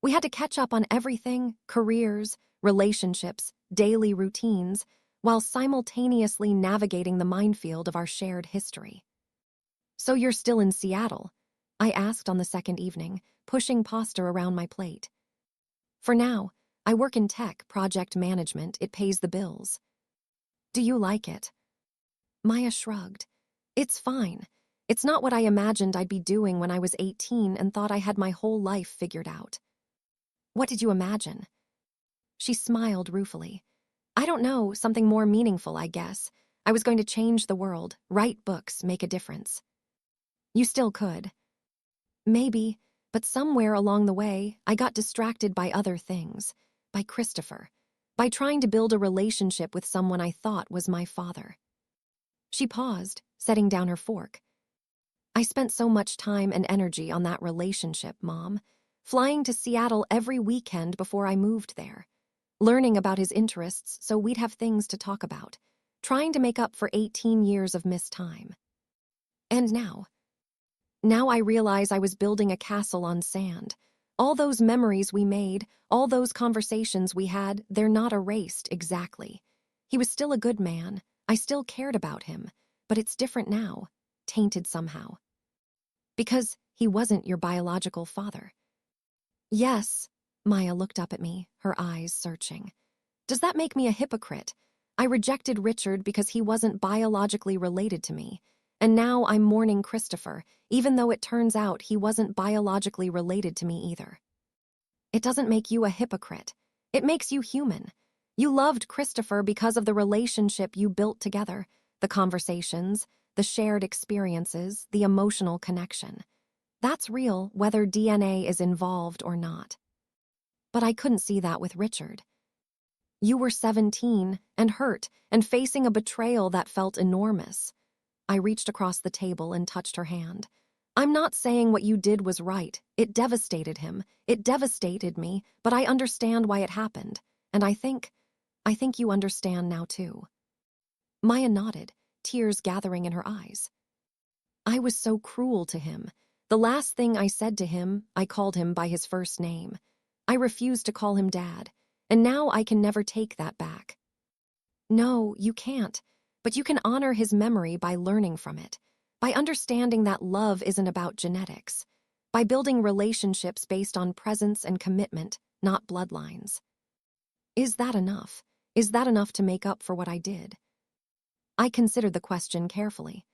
We had to catch up on everything, careers, relationships, daily routines, while simultaneously navigating the minefield of our shared history. So you're still in Seattle? I asked on the second evening, pushing pasta around my plate. For now, I work in tech, project management, it pays the bills. Do you like it? Maya shrugged. It's fine. It's not what I imagined I'd be doing when I was 18 and thought I had my whole life figured out. What did you imagine? She smiled ruefully. I don't know, something more meaningful, I guess. I was going to change the world, write books, make a difference. You still could. Maybe, but somewhere along the way, I got distracted by other things, by Christopher, by trying to build a relationship with someone I thought was my father. She paused, setting down her fork. I spent so much time and energy on that relationship, Mom, flying to Seattle every weekend before I moved there, learning about his interests so we'd have things to talk about, trying to make up for 18 years of missed time. And now I realize I was building a castle on sand. All those memories we made, all those conversations we had, they're not erased exactly. He was still a good man. I still cared about him, but it's different now, tainted somehow. Because he wasn't your biological father. Yes, Maya looked up at me, her eyes searching. Does that make me a hypocrite? I rejected Richard because he wasn't biologically related to me, and now I'm mourning Christopher, even though it turns out he wasn't biologically related to me either. It doesn't make you a hypocrite. It makes you human. You loved Christopher because of the relationship you built together, the conversations, the shared experiences, the emotional connection. That's real, whether DNA is involved or not. But I couldn't see that with Richard. You were 17 and hurt and facing a betrayal that felt enormous. I reached across the table and touched her hand. I'm not saying what you did was right. It devastated him. It devastated me, but I understand why it happened. And I think you understand now too. Maya nodded, tears gathering in her eyes. I was so cruel to him. The last thing I said to him, I called him by his first name. I refused to call him Dad, and now I can never take that back. No, you can't, but you can honor his memory by learning from it, by understanding that love isn't about genetics, by building relationships based on presence and commitment, not bloodlines. Is that enough? Is that enough to make up for what I did? I considered the question carefully.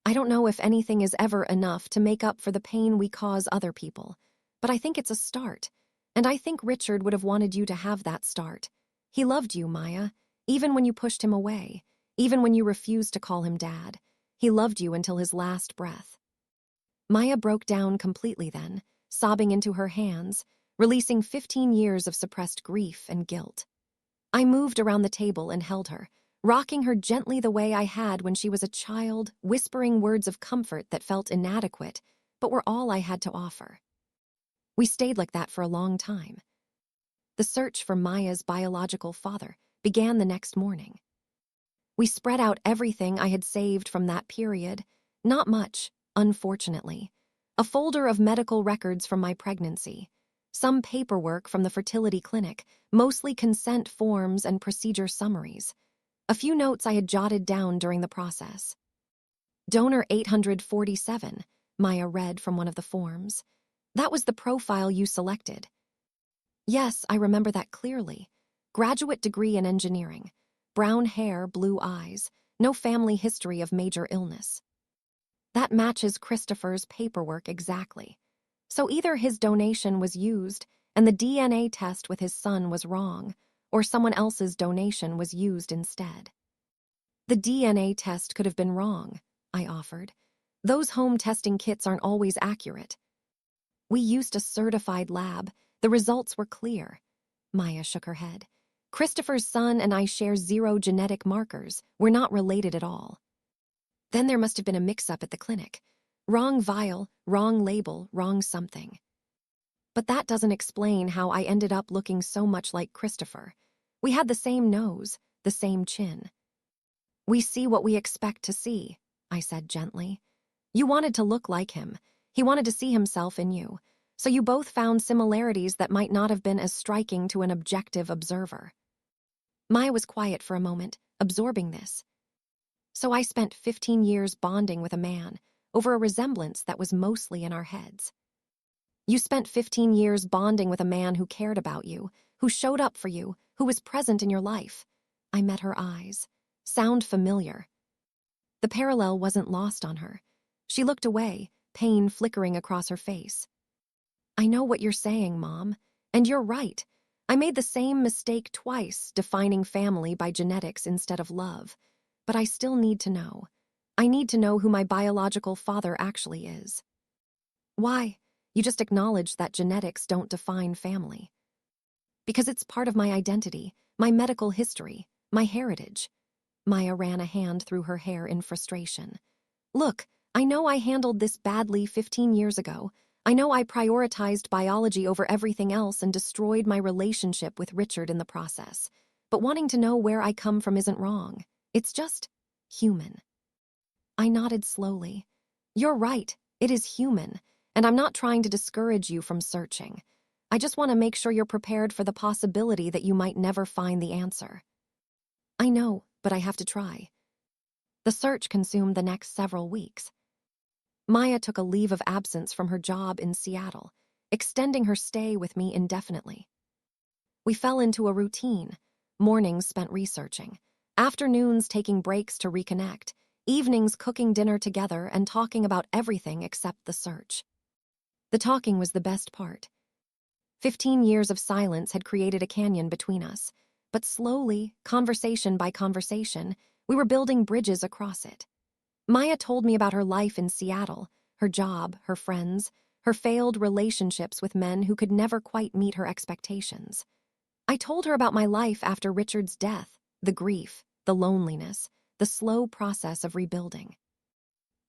I don't know if anything is ever enough to make up for the pain we cause other people, but I think it's a start, and I think Richard would have wanted you to have that start. He loved you, Maya, even when you pushed him away, even when you refused to call him Dad. He loved you until his last breath. Maya broke down completely then, sobbing into her hands, releasing 15 years of suppressed grief and guilt. I moved around the table and held her, rocking her gently the way I had when she was a child, whispering words of comfort that felt inadequate, but were all I had to offer. We stayed like that for a long time. The search for Maya's biological father began the next morning. We spread out everything I had saved from that period. Not much, unfortunately. A folder of medical records from my pregnancy, some paperwork from the fertility clinic, mostly consent forms and procedure summaries. A few notes I had jotted down during the process. Donor 847, Maya read from one of the forms. That was the profile you selected. Yes, I remember that clearly. Graduate degree in engineering. Brown hair, blue eyes. No family history of major illness. That matches Christopher's paperwork exactly. So either his donation was used and the DNA test with his son was wrong, or someone else's donation was used instead. The DNA test could have been wrong, I offered. Those home testing kits aren't always accurate. We used a certified lab. The results were clear. Maya shook her head. Christopher's son and I share 0 genetic markers. We're not related at all. Then there must have been a mix-up at the clinic. Wrong vial, wrong label, wrong something. But that doesn't explain how I ended up looking so much like Christopher. We had the same nose, the same chin. We see what we expect to see, I said gently. You wanted to look like him. He wanted to see himself in you. So you both found similarities that might not have been as striking to an objective observer. Maya was quiet for a moment, absorbing this. So I spent 15 years bonding with a man over a resemblance that was mostly in our heads. You spent 15 years bonding with a man who cared about you, who showed up for you, who was present in your life. I met her eyes. Sound familiar. The parallel wasn't lost on her. She looked away, pain flickering across her face. I know what you're saying, Mom, and you're right. I made the same mistake twice, defining family by genetics instead of love. But I still need to know. I need to know who my biological father actually is. Why? You just acknowledged that genetics don't define family. Because it's part of my identity, my medical history, my heritage. Maya ran a hand through her hair in frustration. Look, I know I handled this badly 15 years ago. I know I prioritized biology over everything else and destroyed my relationship with Richard in the process. But wanting to know where I come from isn't wrong. It's just human. I nodded slowly. You're right, it is human, and I'm not trying to discourage you from searching. I just want to make sure you're prepared for the possibility that you might never find the answer. I know, but I have to try. The search consumed the next several weeks. Maya took a leave of absence from her job in Seattle, extending her stay with me indefinitely. We fell into a routine, mornings spent researching, afternoons taking breaks to reconnect, evenings cooking dinner together and talking about everything except the search. The talking was the best part. 15 years of silence had created a canyon between us, but slowly, conversation by conversation, we were building bridges across it. Maya told me about her life in Seattle, her job, her friends, her failed relationships with men who could never quite meet her expectations. I told her about my life after Richard's death, the grief, the loneliness, the slow process of rebuilding.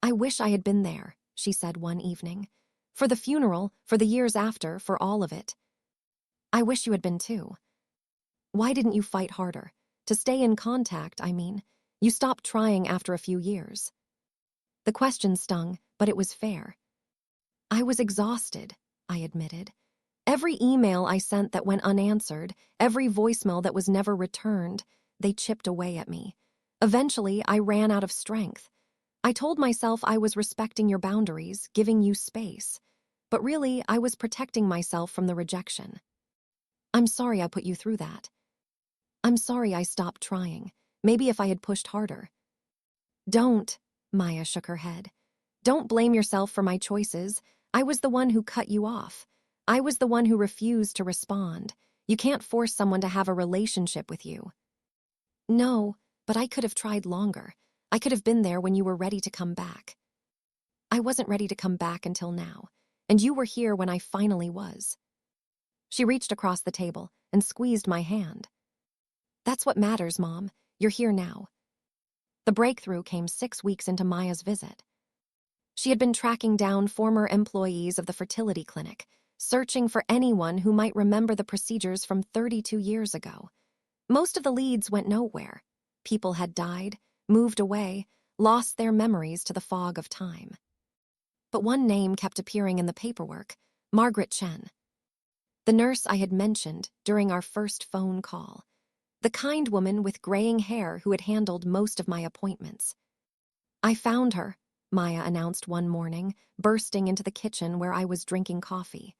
I wish I had been there, she said one evening. For the funeral, for the years after, for all of it. I wish you had been too. Why didn't you fight harder? To stay in contact, I mean. You stopped trying after a few years. The question stung, but it was fair. I was exhausted, I admitted. Every email I sent that went unanswered, every voicemail that was never returned, they chipped away at me. Eventually, I ran out of strength. I told myself I was respecting your boundaries, giving you space. But really, I was protecting myself from the rejection. I'm sorry I put you through that. I'm sorry I stopped trying. Maybe if I had pushed harder. Don't, Maya shook her head. Don't blame yourself for my choices. I was the one who cut you off. I was the one who refused to respond. You can't force someone to have a relationship with you. No, but I could have tried longer. I could have been there when you were ready to come back. I wasn't ready to come back until now, and you were here when I finally was. She reached across the table and squeezed my hand. That's what matters, Mom. You're here now. The breakthrough came 6 weeks into Maya's visit. She had been tracking down former employees of the fertility clinic, searching for anyone who might remember the procedures from 32 years ago. Most of the leads went nowhere. People had died, moved away, lost their memories to the fog of time. But one name kept appearing in the paperwork, Margaret Chen. The nurse I had mentioned during our first phone call. The kind woman with graying hair who had handled most of my appointments. I found her, Maya announced one morning, bursting into the kitchen where I was drinking coffee.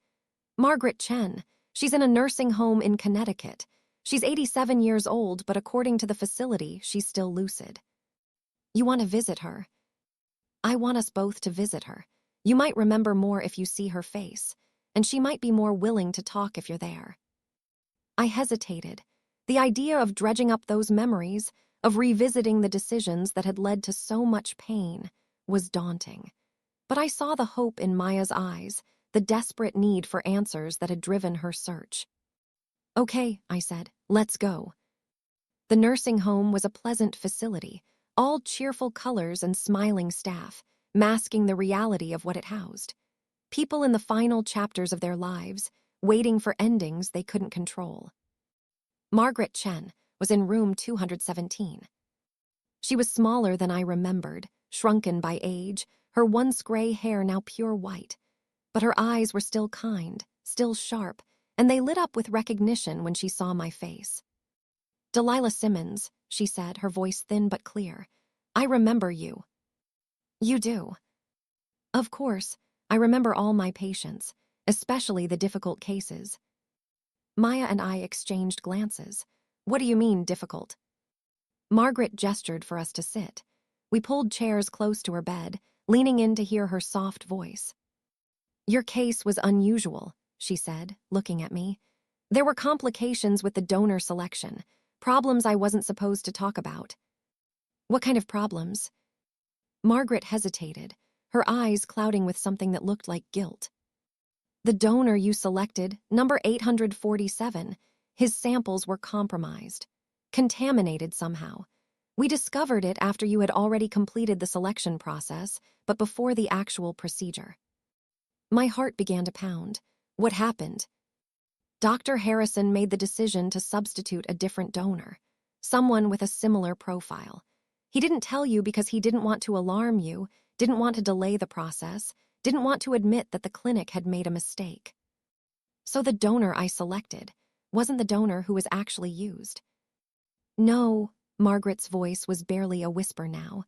Margaret Chen. She's in a nursing home in Connecticut. She's 87 years old, but according to the facility, she's still lucid. You want to visit her? I want us both to visit her. You might remember more if you see her face, and she might be more willing to talk if you're there. I hesitated. The idea of dredging up those memories, of revisiting the decisions that had led to so much pain, was daunting. But I saw the hope in Maya's eyes, the desperate need for answers that had driven her search. Okay, I said, let's go. The nursing home was a pleasant facility, all cheerful colors and smiling staff, masking the reality of what it housed. People in the final chapters of their lives, waiting for endings they couldn't control. Margaret Chen was in room 217. She was smaller than I remembered, shrunken by age, her once gray hair now pure white. But her eyes were still kind, still sharp, and they lit up with recognition when she saw my face. Delilah Simmons, she said, her voice thin but clear. I remember you. You do. Of course, I remember all my patients, especially the difficult cases. Maya and I exchanged glances. What do you mean, difficult? Margaret gestured for us to sit. We pulled chairs close to her bed, leaning in to hear her soft voice. Your case was unusual, she said, looking at me. There were complications with the donor selection, problems I wasn't supposed to talk about. What kind of problems? Margaret hesitated, her eyes clouding with something that looked like guilt. The donor you selected, number 847, his samples were compromised, contaminated somehow. We discovered it after you had already completed the selection process, but before the actual procedure. My heart began to pound. What happened? Dr. Harrison made the decision to substitute a different donor, someone with a similar profile. He didn't tell you because he didn't want to alarm you, didn't want to delay the process, didn't want to admit that the clinic had made a mistake. So the donor I selected wasn't the donor who was actually used. No, Margaret's voice was barely a whisper now.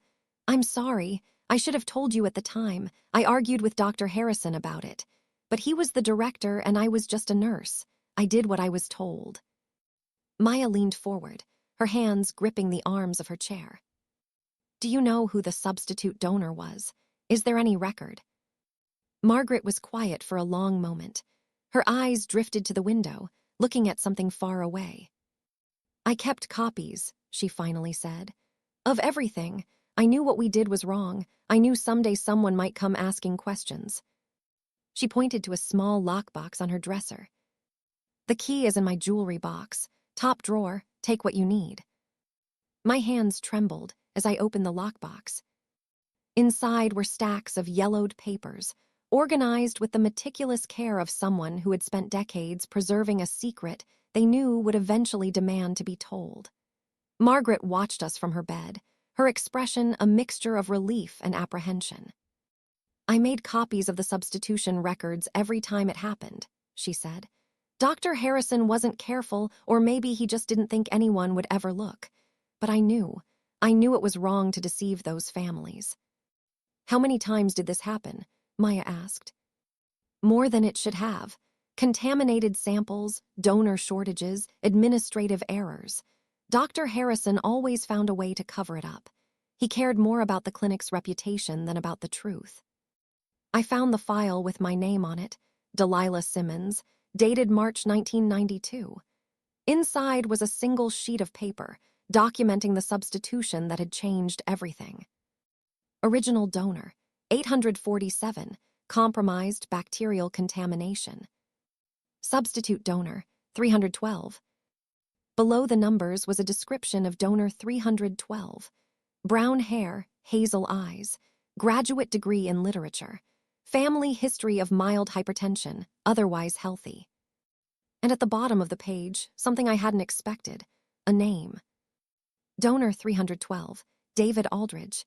I'm sorry. I should have told you at the time. I argued with Dr. Harrison about it. But he was the director and I was just a nurse. I did what I was told. Maya leaned forward, her hands gripping the arms of her chair. Do you know who the substitute donor was? Is there any record? Margaret was quiet for a long moment. Her eyes drifted to the window, looking at something far away. I kept copies, she finally said. Of everything. I knew what we did was wrong. I knew someday someone might come asking questions. She pointed to a small lockbox on her dresser. The key is in my jewelry box. Top drawer, take what you need. My hands trembled as I opened the lockbox. Inside were stacks of yellowed papers, organized with the meticulous care of someone who had spent decades preserving a secret they knew would eventually demand to be told. Margaret watched us from her bed, her expression a mixture of relief and apprehension. "I made copies of the substitution records every time it happened," she said. "Dr. Harrison wasn't careful, or maybe he just didn't think anyone would ever look. But I knew it was wrong to deceive those families." "How many times did this happen?" Maya asked. "More than it should have. Contaminated samples, donor shortages, administrative errors. Dr. Harrison always found a way to cover it up. He cared more about the clinic's reputation than about the truth." I found the file with my name on it, Delilah Simmons, dated March 1992. Inside was a single sheet of paper, documenting the substitution that had changed everything. Original donor, 847, compromised bacterial contamination. Substitute donor, 312. Below the numbers was a description of donor 312. Brown hair, hazel eyes, graduate degree in literature, family history of mild hypertension, otherwise healthy. And at the bottom of the page, something I hadn't expected, a name. Donor 312, David Aldridge.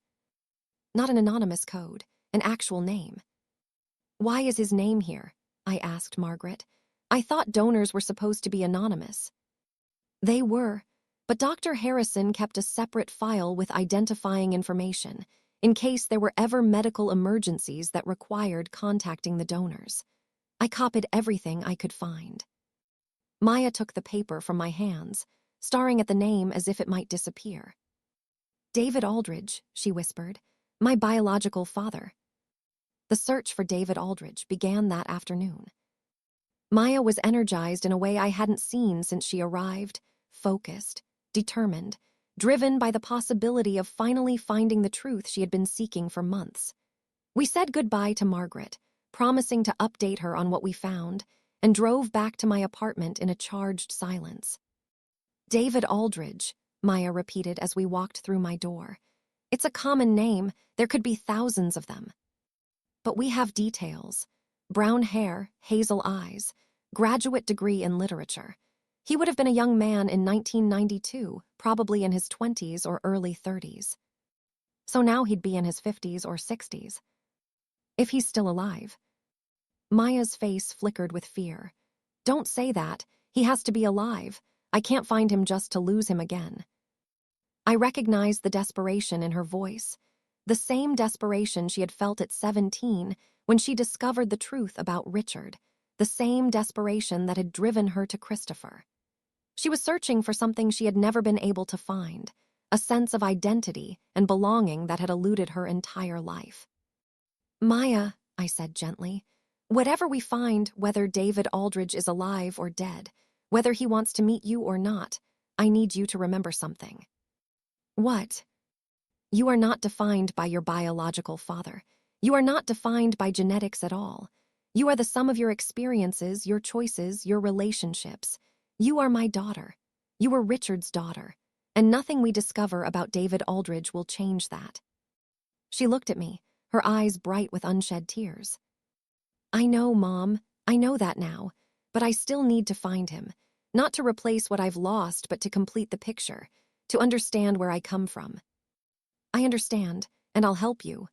Not an anonymous code, an actual name. "Why is his name here?" I asked Margaret. "I thought donors were supposed to be anonymous." "They were, but Dr. Harrison kept a separate file with identifying information in case there were ever medical emergencies that required contacting the donors. I copied everything I could find." Maya took the paper from my hands, staring at the name as if it might disappear. "David Aldridge," she whispered, "my biological father." The search for David Aldridge began that afternoon. Maya was energized in a way I hadn't seen since she arrived, focused, determined, driven by the possibility of finally finding the truth she had been seeking for months. We said goodbye to Margaret, promising to update her on what we found, and drove back to my apartment in a charged silence. "David Aldridge," Maya repeated as we walked through my door. "It's a common name, there could be thousands of them. But we have details. Brown hair, hazel eyes, graduate degree in literature. He would have been a young man in 1992, probably in his 20s or early 30s. So now he'd be in his 50s or 60s. If he's still alive." Maya's face flickered with fear. "Don't say that. He has to be alive. I can't find him just to lose him again." I recognized the desperation in her voice, the same desperation she had felt at 17 when she discovered the truth about Richard, the same desperation that had driven her to Christopher. She was searching for something she had never been able to find, a sense of identity and belonging that had eluded her entire life. "Maya," I said gently, "whatever we find, whether David Aldridge is alive or dead, whether he wants to meet you or not, I need you to remember something." "What?" "You are not defined by your biological father. You are not defined by genetics at all. You are the sum of your experiences, your choices, your relationships. You are my daughter. You were Richard's daughter, and nothing we discover about David Aldridge will change that." She looked at me, her eyes bright with unshed tears. "I know, Mom. I know that now. But I still need to find him. Not to replace what I've lost, but to complete the picture, to understand where I come from." "I understand, and I'll help you."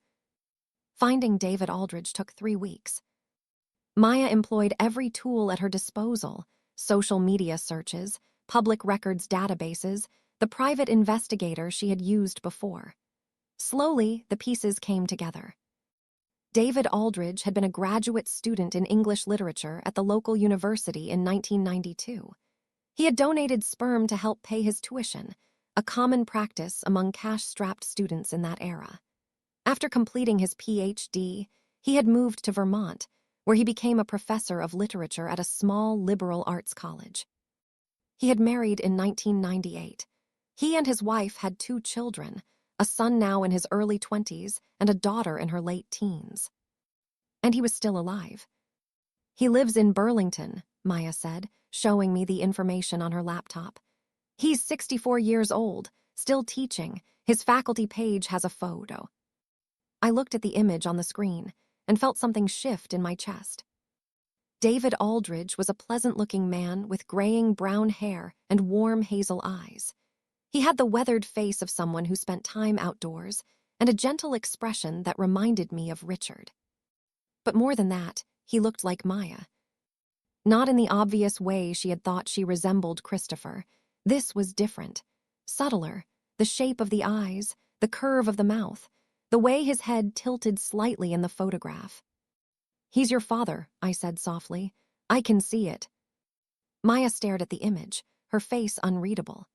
Finding David Aldridge took 3 weeks. Maya employed every tool at her disposal: social media searches, public records databases, the private investigator she had used before. Slowly, the pieces came together. David Aldridge had been a graduate student in English literature at the local university in 1992. He had donated sperm to help pay his tuition, a common practice among cash-strapped students in that era. After completing his PhD, he had moved to Vermont, where he became a professor of literature at a small liberal arts college. He had married in 1998. He and his wife had 2 children, a son now in his early 20s and a daughter in her late teens. And he was still alive. "He lives in Burlington," Maya said, showing me the information on her laptop. "He's 64 years old, still teaching. His faculty page has a photo." I looked at the image on the screen and felt something shift in my chest. David Aldridge was a pleasant-looking man with graying brown hair and warm hazel eyes. He had the weathered face of someone who spent time outdoors and a gentle expression that reminded me of Richard. But more than that, he looked like Maya. Not in the obvious way she had thought she resembled Christopher. This was different, subtler, the shape of the eyes, the curve of the mouth, the way his head tilted slightly in the photograph. "He's your father," I said softly. "I can see it." Maya stared at the image, her face unreadable.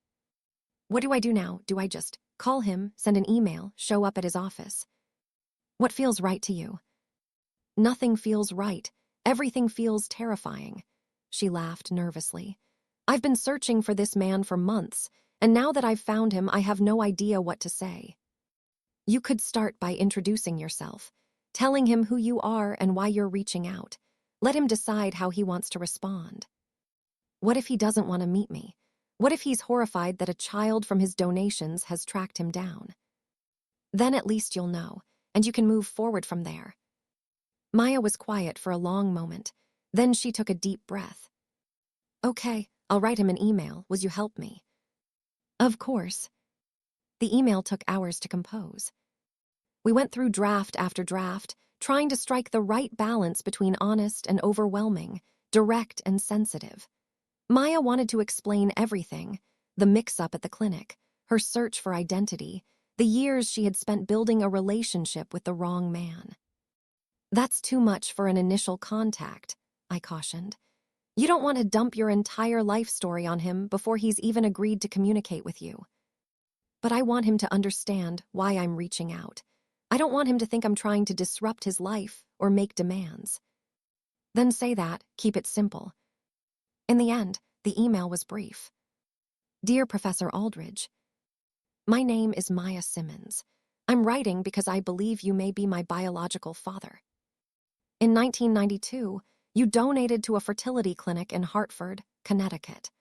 "What do I do now? Do I just call him, send an email, show up at his office? What feels right to you?" "Nothing feels right. Everything feels terrifying." She laughed nervously. "I've been searching for this man for months, and now that I've found him, I have no idea what to say." "You could start by introducing yourself, telling him who you are and why you're reaching out. Let him decide how he wants to respond." "What if he doesn't want to meet me? What if he's horrified that a child from his donations has tracked him down?" "Then at least you'll know, and you can move forward from there." Maya was quiet for a long moment. Then she took a deep breath. "Okay, I'll write him an email. Will you help me?" "Of course." The email took hours to compose. We went through draft after draft, trying to strike the right balance between honest and overwhelming, direct and sensitive. Maya wanted to explain everything: the mix-up at the clinic, her search for identity, the years she had spent building a relationship with the wrong man. "That's too much for an initial contact," I cautioned. "You don't want to dump your entire life story on him before he's even agreed to communicate with you." "But I want him to understand why I'm reaching out. I don't want him to think I'm trying to disrupt his life or make demands." "Then say that, keep it simple." In the end, the email was brief. "Dear Professor Aldridge, my name is Maya Simmons. I'm writing because I believe you may be my biological father. In 1992, you donated to a fertility clinic in Hartford, Connecticut.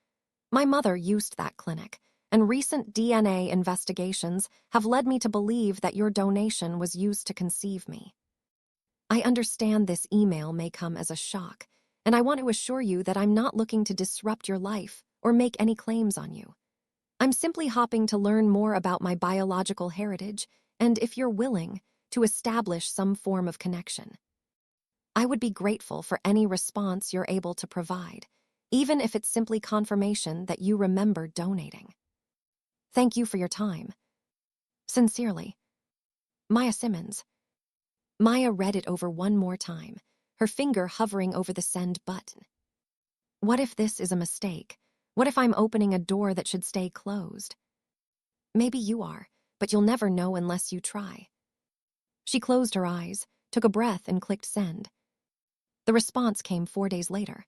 My mother used that clinic, and recent DNA investigations have led me to believe that your donation was used to conceive me. I understand this email may come as a shock, and I want to assure you that I'm not looking to disrupt your life or make any claims on you. I'm simply hoping to learn more about my biological heritage and, if you're willing, to establish some form of connection. I would be grateful for any response you're able to provide, even if it's simply confirmation that you remember donating. Thank you for your time. Sincerely, Maya Simmons." Maya read it over one more time, her finger hovering over the send button. What if this is a mistake? What if I'm opening a door that should stay closed? Maybe you are, but you'll never know unless you try. She closed her eyes, took a breath, and clicked send. The response came 4 days later.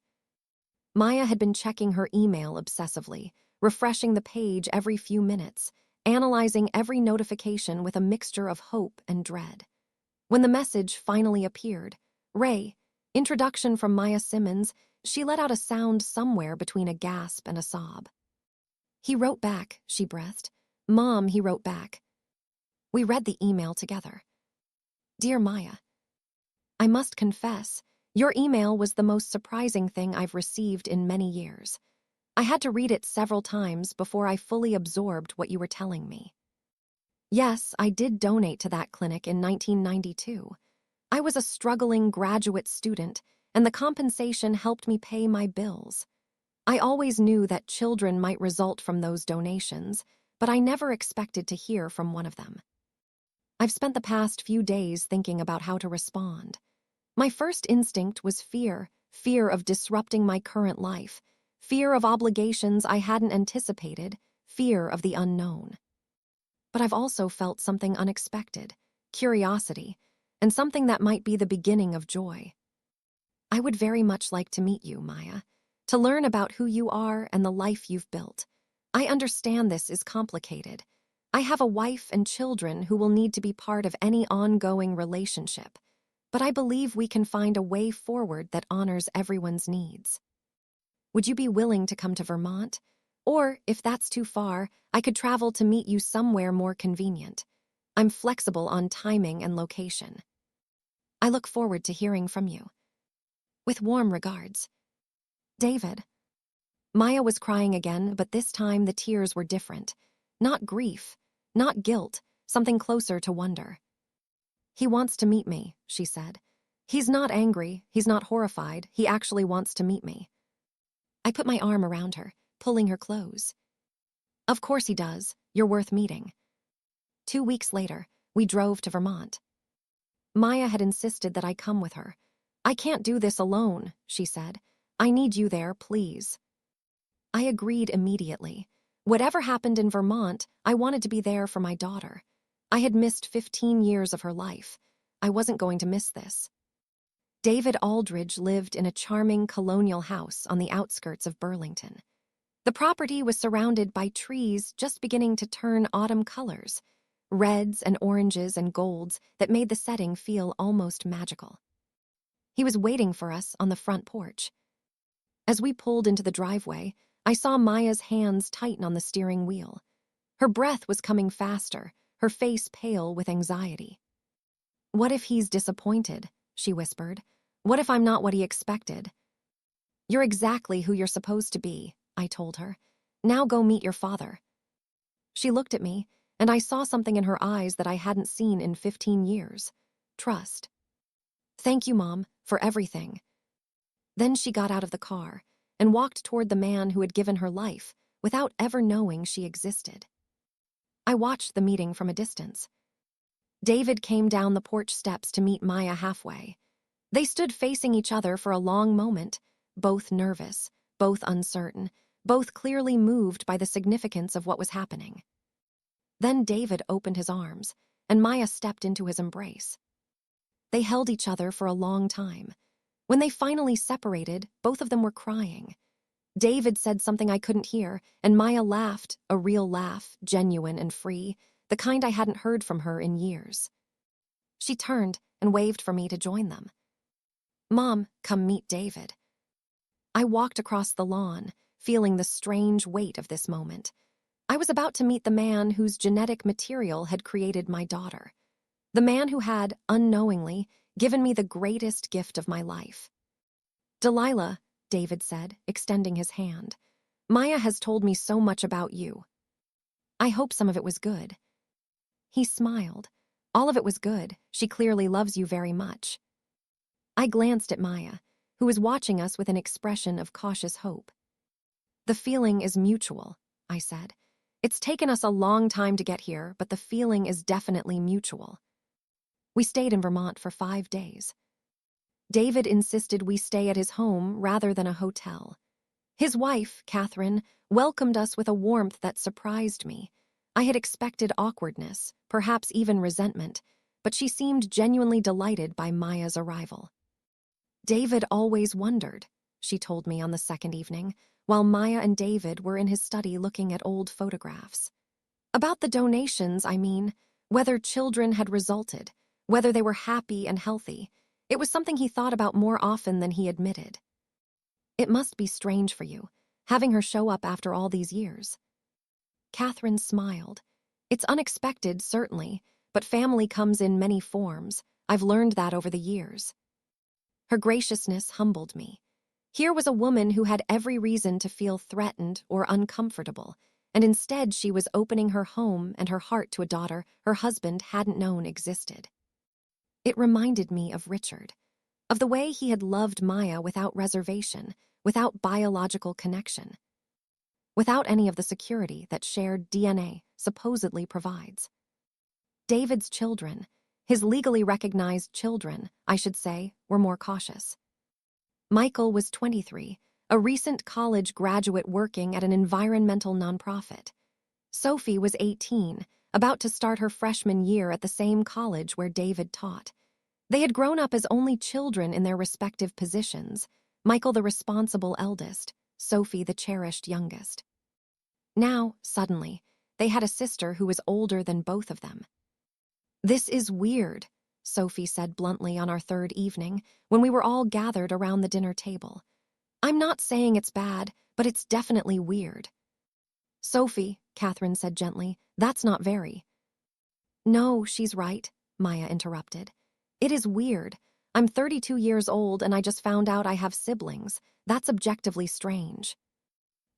Maya had been checking her email obsessively, refreshing the page every few minutes, analyzing every notification with a mixture of hope and dread. When the message finally appeared, "Ray, introduction from Maya Simmons," she let out a sound somewhere between a gasp and a sob. "He wrote back," she breathed. "Mom, he wrote back." We read the email together. "Dear Maya, I must confess, your email was the most surprising thing I've received in many years. I had to read it several times before I fully absorbed what you were telling me. Yes, I did donate to that clinic in 1992. I was a struggling graduate student, and the compensation helped me pay my bills. I always knew that children might result from those donations, but I never expected to hear from one of them. I've spent the past few days thinking about how to respond. My first instinct was fear of disrupting my current life, fear of obligations I hadn't anticipated, fear of the unknown. But I've also felt something unexpected, curiosity, and something that might be the beginning of joy. I would very much like to meet you, Maya, to learn about who you are and the life you've built. I understand this is complicated. I have a wife and children who will need to be part of any ongoing relationship, but I believe we can find a way forward that honors everyone's needs. Would you be willing to come to Vermont? Or, if that's too far, I could travel to meet you somewhere more convenient. I'm flexible on timing and location. I look forward to hearing from you." With warm regards, David. Maya was crying again, but this time the tears were different. Not grief, not guilt, something closer to wonder. He wants to meet me, she said. He's not angry, he's not horrified, he actually wants to meet me. I put my arm around her, pulling her close. Of course he does, you're worth meeting. 2 weeks later, we drove to Vermont. Maya had insisted that I come with her. I can't do this alone, she said. I need you there, please. I agreed immediately. Whatever happened in Vermont, I wanted to be there for my daughter. I had missed 15 years of her life. I wasn't going to miss this. David Aldridge lived in a charming colonial house on the outskirts of Burlington. The property was surrounded by trees just beginning to turn autumn colors, reds and oranges and golds that made the setting feel almost magical. He was waiting for us on the front porch. As we pulled into the driveway, I saw Maya's hands tighten on the steering wheel. Her breath was coming faster, her face pale with anxiety. What if he's disappointed? She whispered. What if I'm not what he expected? You're exactly who you're supposed to be, I told her. Now go meet your father. She looked at me, and I saw something in her eyes that I hadn't seen in 15 years. Trust. Thank you, Mom, for everything. Then she got out of the car and walked toward the man who had given her life without ever knowing she existed. I watched the meeting from a distance. David came down the porch steps to meet Maya halfway. They stood facing each other for a long moment, both nervous, both uncertain, both clearly moved by the significance of what was happening. Then David opened his arms, and Maya stepped into his embrace. They held each other for a long time. When they finally separated, both of them were crying. David said something I couldn't hear, and Maya laughed, a real laugh, genuine and free, the kind I hadn't heard from her in years. She turned and waved for me to join them. Mom, come meet David. I walked across the lawn, feeling the strange weight of this moment. I was about to meet the man whose genetic material had created my daughter. The man who had, unknowingly, given me the greatest gift of my life. Delilah, David said, extending his hand. Maya has told me so much about you. I hope some of it was good. He smiled. All of it was good. She clearly loves you very much. I glanced at Maya, who was watching us with an expression of cautious hope. The feeling is mutual, I said. It's taken us a long time to get here, but the feeling is definitely mutual. We stayed in Vermont for 5 days. David insisted we stay at his home rather than a hotel. His wife, Catherine, welcomed us with a warmth that surprised me. I had expected awkwardness, perhaps even resentment, but she seemed genuinely delighted by Maya's arrival. David always wondered, she told me on the second evening, while Maya and David were in his study looking at old photographs. About the donations, I mean, whether children had resulted, whether they were happy and healthy. It was something he thought about more often than he admitted. It must be strange for you, having her show up after all these years. Catherine smiled. It's unexpected, certainly, but family comes in many forms. I've learned that over the years. Her graciousness humbled me. Here was a woman who had every reason to feel threatened or uncomfortable, and instead she was opening her home and her heart to a daughter her husband hadn't known existed. It reminded me of Richard, of the way he had loved Maya without reservation, without biological connection, without any of the security that shared DNA supposedly provides. David's children, his legally recognized children, I should say, were more cautious. Michael was 23, a recent college graduate working at an environmental nonprofit. Sophie was 18, about to start her freshman year at the same college where David taught. They had grown up as only children in their respective positions, Michael the responsible eldest, Sophie the cherished youngest. Now, suddenly, they had a sister who was older than both of them. This is weird, Sophie said bluntly on our third evening, when we were all gathered around the dinner table. I'm not saying it's bad, but it's definitely weird. Sophie, Catherine said gently, that's not very. No, she's right, Maya interrupted. It is weird. I'm 32 years old and I just found out I have siblings. That's objectively strange.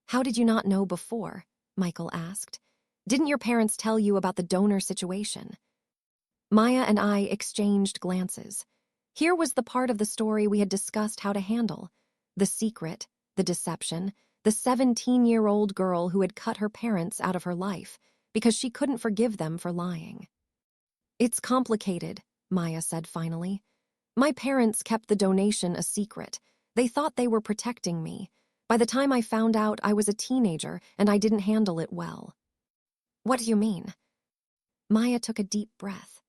How did you not know before? Michael asked. Didn't your parents tell you about the donor situation? Maya and I exchanged glances. Here was the part of the story we had discussed how to handle. The secret, the deception, the 17-year-old girl who had cut her parents out of her life because she couldn't forgive them for lying. It's complicated, Maya said finally. My parents kept the donation a secret. They thought they were protecting me. By the time I found out, I was a teenager and I didn't handle it well. What do you mean? Maya took a deep breath.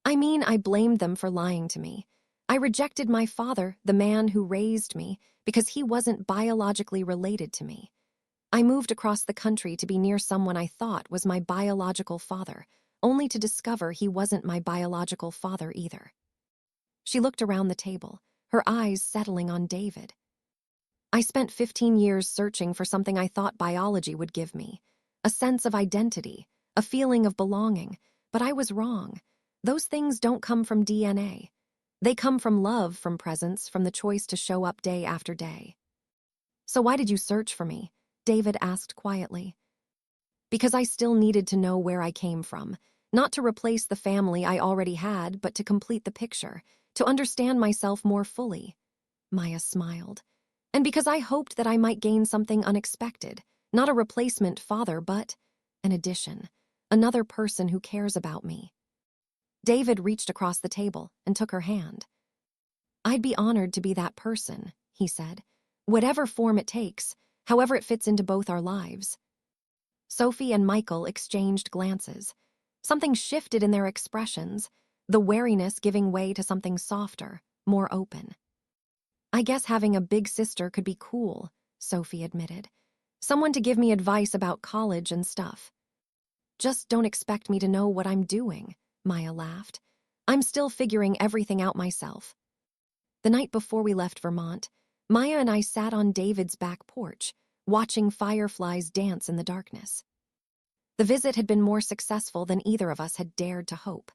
I mean, I blamed them for lying to me. I rejected my father, the man who raised me, because he wasn't biologically related to me. I moved across the country to be near someone I thought was my biological father, only to discover he wasn't my biological father either. She looked around the table, her eyes settling on David. I spent 15 years searching for something I thought biology would give me, a sense of identity, a feeling of belonging, but I was wrong. Those things don't come from DNA. They come from love, from presence, from the choice to show up day after day. So why did you search for me? David asked quietly. Because I still needed to know where I came from, not to replace the family I already had, but to complete the picture, to understand myself more fully. Maya smiled. And because I hoped that I might gain something unexpected, not a replacement father, but an addition, another person who cares about me. David reached across the table and took her hand. I'd be honored to be that person, he said, whatever form it takes, however it fits into both our lives. Sophie and Michael exchanged glances. Something shifted in their expressions, the wariness giving way to something softer, more open. I guess having a big sister could be cool, Sophie admitted. Someone to give me advice about college and stuff. Just don't expect me to know what I'm doing, Maya laughed. I'm still figuring everything out myself. The night before we left Vermont, Maya and I sat on David's back porch, watching fireflies dance in the darkness. The visit had been more successful than either of us had dared to hope.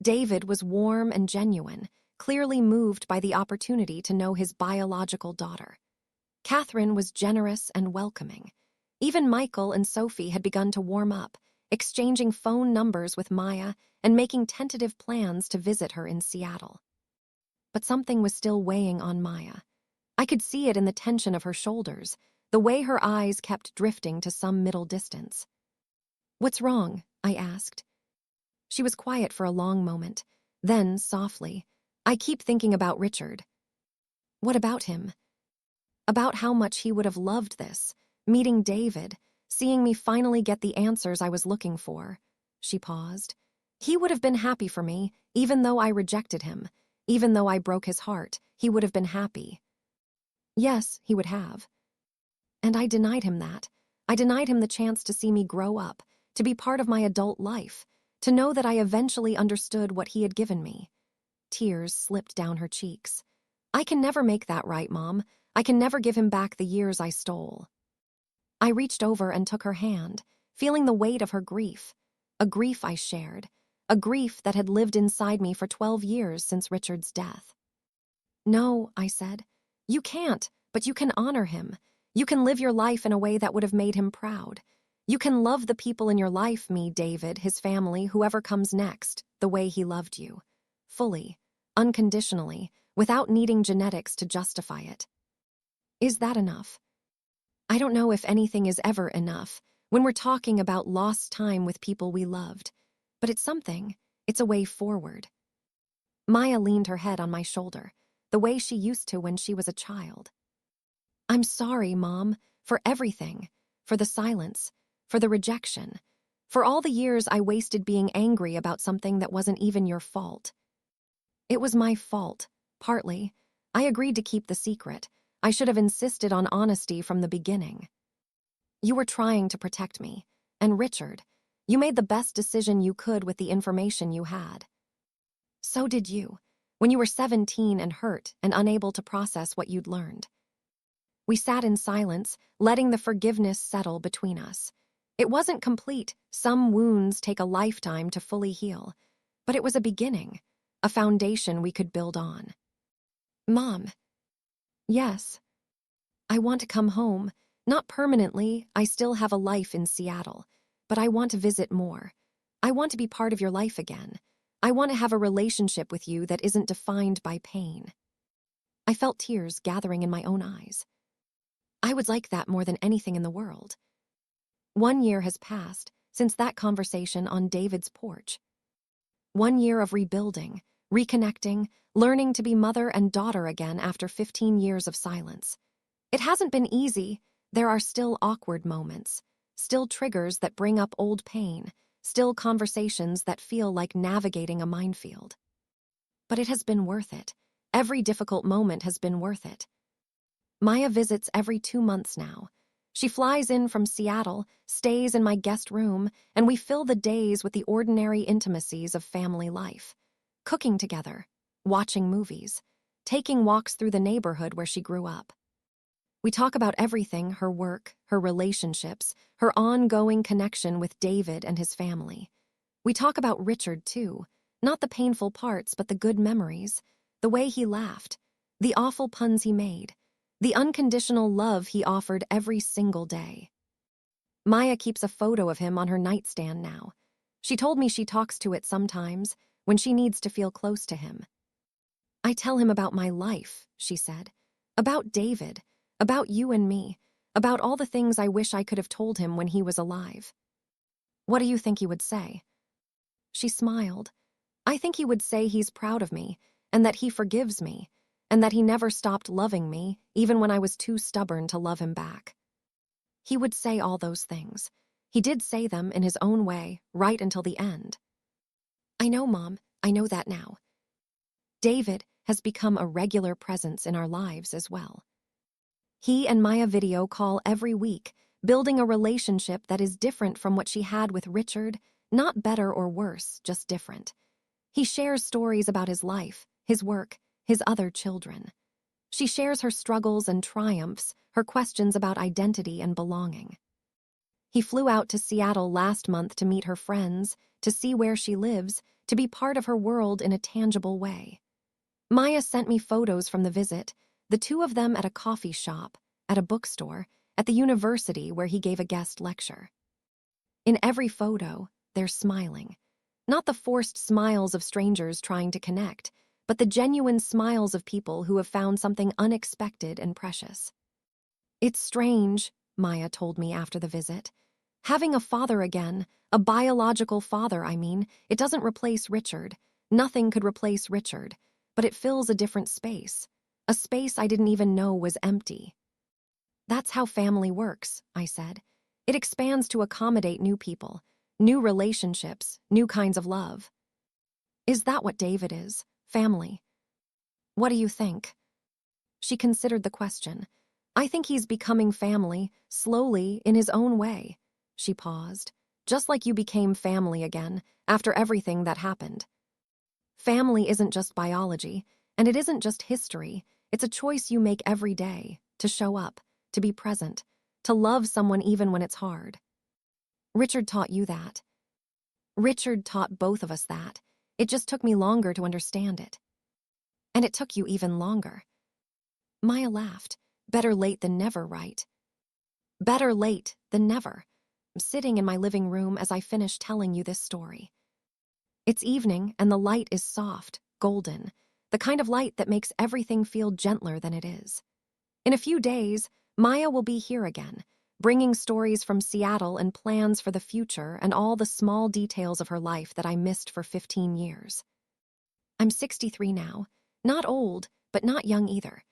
David was warm and genuine, clearly moved by the opportunity to know his biological daughter. Catherine was generous and welcoming. Even Michael and Sophie had begun to warm up, exchanging phone numbers with Maya and making tentative plans to visit her in Seattle. But something was still weighing on Maya. I could see it in the tension of her shoulders, the way her eyes kept drifting to some middle distance. What's wrong? I asked. She was quiet for a long moment. Then, softly, I keep thinking about Richard. What about him? About how much he would have loved this, meeting David, seeing me finally get the answers I was looking for. She paused. He would have been happy for me, even though I rejected him. Even though I broke his heart, he would have been happy. Yes, he would have. And I denied him that. I denied him the chance to see me grow up, to be part of my adult life, to know that I eventually understood what he had given me. Tears slipped down her cheeks. I can never make that right, Mom. I can never give him back the years I stole. I reached over and took her hand, feeling the weight of her grief, a grief I shared, a grief that had lived inside me for 12 years since Richard's death. No, I said. You can't, but you can honor him. You can live your life in a way that would have made him proud. You can love the people in your life, me, David, his family, whoever comes next, the way he loved you. Fully, unconditionally, without needing genetics to justify it. Is that enough? I don't know if anything is ever enough when we're talking about lost time with people we loved, but it's something. It's a way forward. Maya leaned her head on my shoulder, the way she used to when she was a child. I'm sorry, Mom, for everything, for the silence, for the rejection, for all the years I wasted being angry about something that wasn't even your fault. It was my fault, partly. I agreed to keep the secret. I should have insisted on honesty from the beginning. You were trying to protect me. And Richard, you made the best decision you could with the information you had. So did you, when you were 17 and hurt and unable to process what you'd learned. We sat in silence, letting the forgiveness settle between us. It wasn't complete. Some wounds take a lifetime to fully heal. But it was a beginning, a foundation we could build on. Mom, yes, I want to come home. Not permanently, I still have a life in Seattle, but I want to visit more. I want to be part of your life again. I want to have a relationship with you that isn't defined by pain. I felt tears gathering in my own eyes. I would like that more than anything in the world. 1 year has passed since that conversation on David's porch. 1 year of rebuilding, reconnecting, learning to be mother and daughter again after 15 years of silence. It hasn't been easy. There are still awkward moments, still triggers that bring up old pain, still conversations that feel like navigating a minefield. But it has been worth it. Every difficult moment has been worth it. Maya visits every 2 months now. She flies in from Seattle, stays in my guest room, and we fill the days with the ordinary intimacies of family life. Cooking together, watching movies, taking walks through the neighborhood where she grew up. We talk about everything: her work, her relationships, her ongoing connection with David and his family. We talk about Richard, too. Not the painful parts, but the good memories. The way he laughed, the awful puns he made, the unconditional love he offered every single day. Maya keeps a photo of him on her nightstand now. She told me she talks to it sometimes, when she needs to feel close to him. I tell him about my life, she said. About David, about you and me, about all the things I wish I could have told him when he was alive. What do you think he would say? She smiled. I think he would say he's proud of me, and that he forgives me, and that he never stopped loving me, even when I was too stubborn to love him back. He would say all those things. He did say them in his own way, right until the end. I know, Mom, I know that now. David has become a regular presence in our lives as well. He and Maya video call every week, building a relationship that is different from what she had with Richard, not better or worse, just different. He shares stories about his life, his work, his other children. She shares her struggles and triumphs, her questions about identity and belonging. He flew out to Seattle last month to meet her friends, to see where she lives, to be part of her world in a tangible way. Maya sent me photos from the visit, the two of them at a coffee shop, at a bookstore, at the university where he gave a guest lecture. In every photo, they're smiling. Not the forced smiles of strangers trying to connect, but the genuine smiles of people who have found something unexpected and precious. It's strange, Maya told me after the visit. Having a father again, a biological father, I mean, it doesn't replace Richard. Nothing could replace Richard, but it fills a different space, a space I didn't even know was empty. That's how family works, I said. It expands to accommodate new people, new relationships, new kinds of love. Is that what David is? Family? What do you think? She considered the question. I think he's becoming family, slowly, in his own way. She paused. Just like you became family again, after everything that happened. Family isn't just biology, and it isn't just history. It's a choice you make every day, to show up, to be present, to love someone even when it's hard. Richard taught you that. Richard taught both of us that. It just took me longer to understand it. And it took you even longer. Maya laughed. Better late than never, right? Better late than never. I'm sitting in my living room as I finish telling you this story. It's evening, and the light is soft, golden, the kind of light that makes everything feel gentler than it is. In a few days, Maya will be here again, bringing stories from Seattle and plans for the future and all the small details of her life that I missed for 15 years. I'm 63 now, not old, but not young either.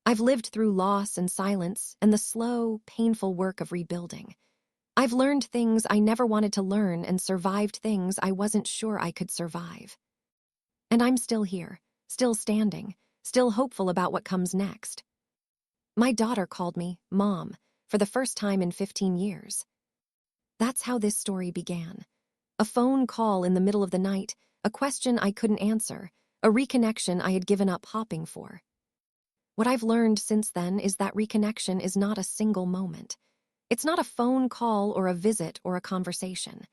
I've lived through loss and silence and the slow, painful work of rebuilding. I've learned things I never wanted to learn and survived things I wasn't sure I could survive. And I'm still here, still standing, still hopeful about what comes next. My daughter called me Mom for the first time in 15 years. That's how this story began. A phone call in the middle of the night, a question I couldn't answer, a reconnection I had given up hopping for. What I've learned since then is that reconnection is not a single moment. It's not a phone call or a visit or a conversation.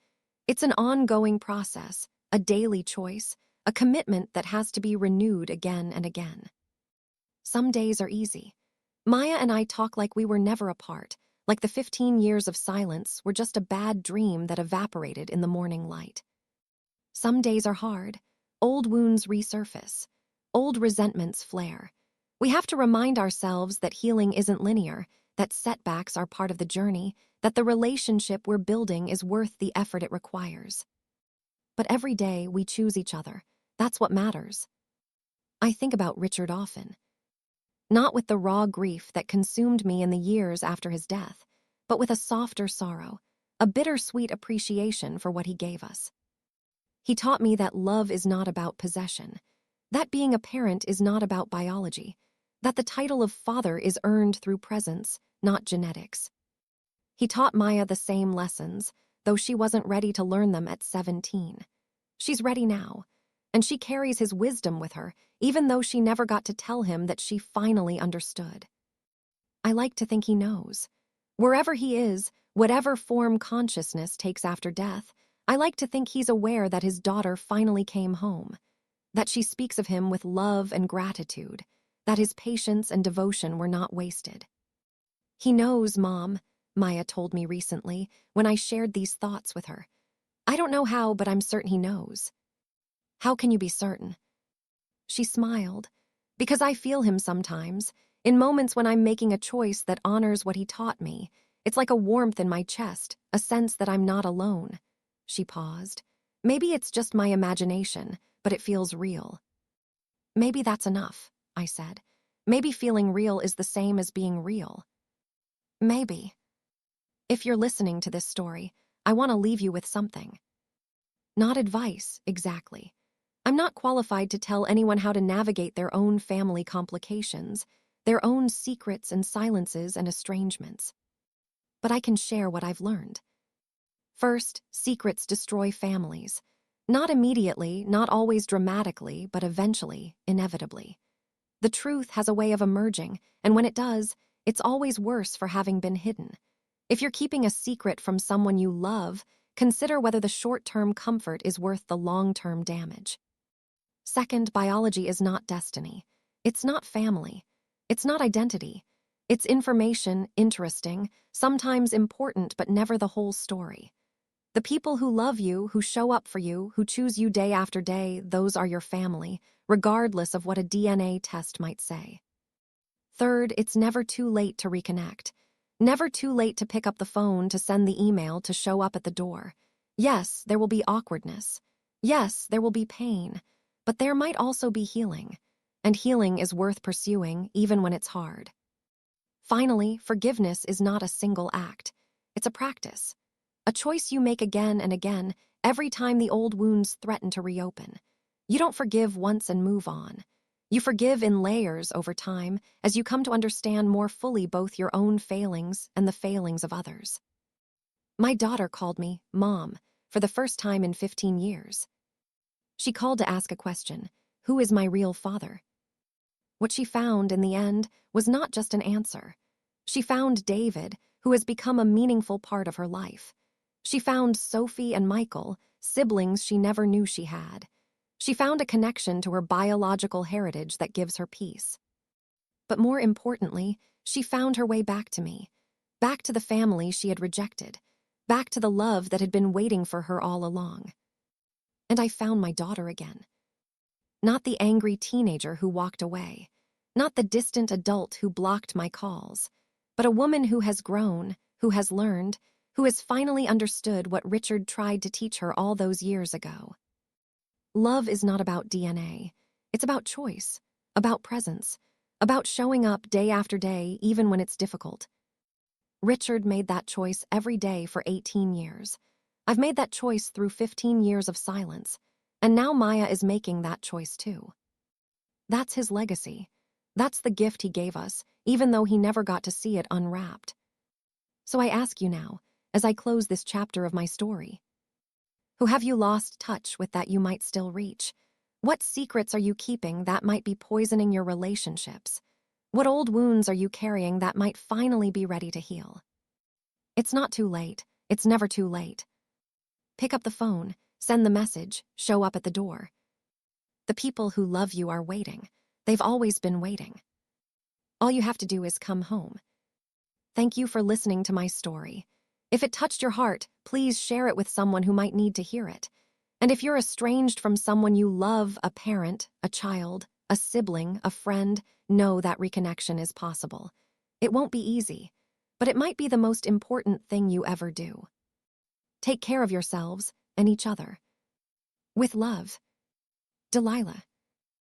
It's an ongoing process, a daily choice, a commitment that has to be renewed again and again. Some days are easy. Maya and I talk like we were never apart, like the 15 years of silence were just a bad dream that evaporated in the morning light. Some days are hard. Old wounds resurface. Old resentments flare. We have to remind ourselves that healing isn't linear, that setbacks are part of the journey, that the relationship we're building is worth the effort it requires. But every day we choose each other. That's what matters. I think about Richard often. Not with the raw grief that consumed me in the years after his death, but with a softer sorrow, a bittersweet appreciation for what he gave us. He taught me that love is not about possession, that being a parent is not about biology, that the title of father is earned through presence, not genetics. He taught Maya the same lessons, though she wasn't ready to learn them at 17. She's ready now, and she carries his wisdom with her, even though she never got to tell him that she finally understood. I like to think he knows. Wherever he is, whatever form consciousness takes after death, I like to think he's aware that his daughter finally came home, that she speaks of him with love and gratitude, that his patience and devotion were not wasted. He knows, Mom, Maya told me recently when I shared these thoughts with her. I don't know how, but I'm certain he knows. How can you be certain? She smiled. Because I feel him sometimes, in moments when I'm making a choice that honors what he taught me. It's like a warmth in my chest, a sense that I'm not alone. She paused. Maybe it's just my imagination, but it feels real. Maybe that's enough, I said. Maybe feeling real is the same as being real. Maybe. If you're listening to this story, I want to leave you with something. Not advice, exactly. I'm not qualified to tell anyone how to navigate their own family complications, their own secrets and silences and estrangements. But I can share what I've learned. First, secrets destroy families. Not immediately, not always dramatically, but eventually, inevitably. The truth has a way of emerging, and when it does, it's always worse for having been hidden. If you're keeping a secret from someone you love, consider whether the short-term comfort is worth the long-term damage. Second, biology is not destiny. It's not family. It's not identity. It's information, interesting, sometimes important, but never the whole story. The people who love you, who show up for you, who choose you day after day, those are your family, regardless of what a DNA test might say. Third, it's never too late to reconnect. Never too late to pick up the phone, to send the email, to show up at the door. Yes, there will be awkwardness. Yes, there will be pain. But there might also be healing. And healing is worth pursuing, even when it's hard. Finally, forgiveness is not a single act. It's a practice. A choice you make again and again, every time the old wounds threaten to reopen. You don't forgive once and move on. You forgive in layers over time as you come to understand more fully both your own failings and the failings of others. My daughter called me Mom for the first time in 15 years. She called to ask a question: who is my real father? What she found in the end was not just an answer. She found David, who has become a meaningful part of her life. She found Sophie and Michael, siblings she never knew she had. She found a connection to her biological heritage that gives her peace. But more importantly, she found her way back to me, back to the family she had rejected, back to the love that had been waiting for her all along. And I found my daughter again. Not the angry teenager who walked away, not the distant adult who blocked my calls, but a woman who has grown, who has learned, who has finally understood what Richard tried to teach her all those years ago. Love is not about DNA. It's about choice, about presence, about showing up day after day even when it's difficult. Richard made that choice every day for 18 years. I've made that choice through 15 years of silence, and now Maya is making that choice too. That's his legacy. That's the gift he gave us, even though he never got to see it unwrapped. So I ask you now, as I close this chapter of my story, who have you lost touch with that you might still reach? What secrets are you keeping that might be poisoning your relationships? What old wounds are you carrying that might finally be ready to heal? It's not too late. It's never too late. Pick up the phone, send the message, show up at the door. The people who love you are waiting. They've always been waiting. All you have to do is come home. Thank you for listening to my story. If it touched your heart, please share it with someone who might need to hear it. And if you're estranged from someone you love, a parent, a child, a sibling, a friend, know that reconnection is possible. It won't be easy, but it might be the most important thing you ever do. Take care of yourselves and each other. With love, Delilah.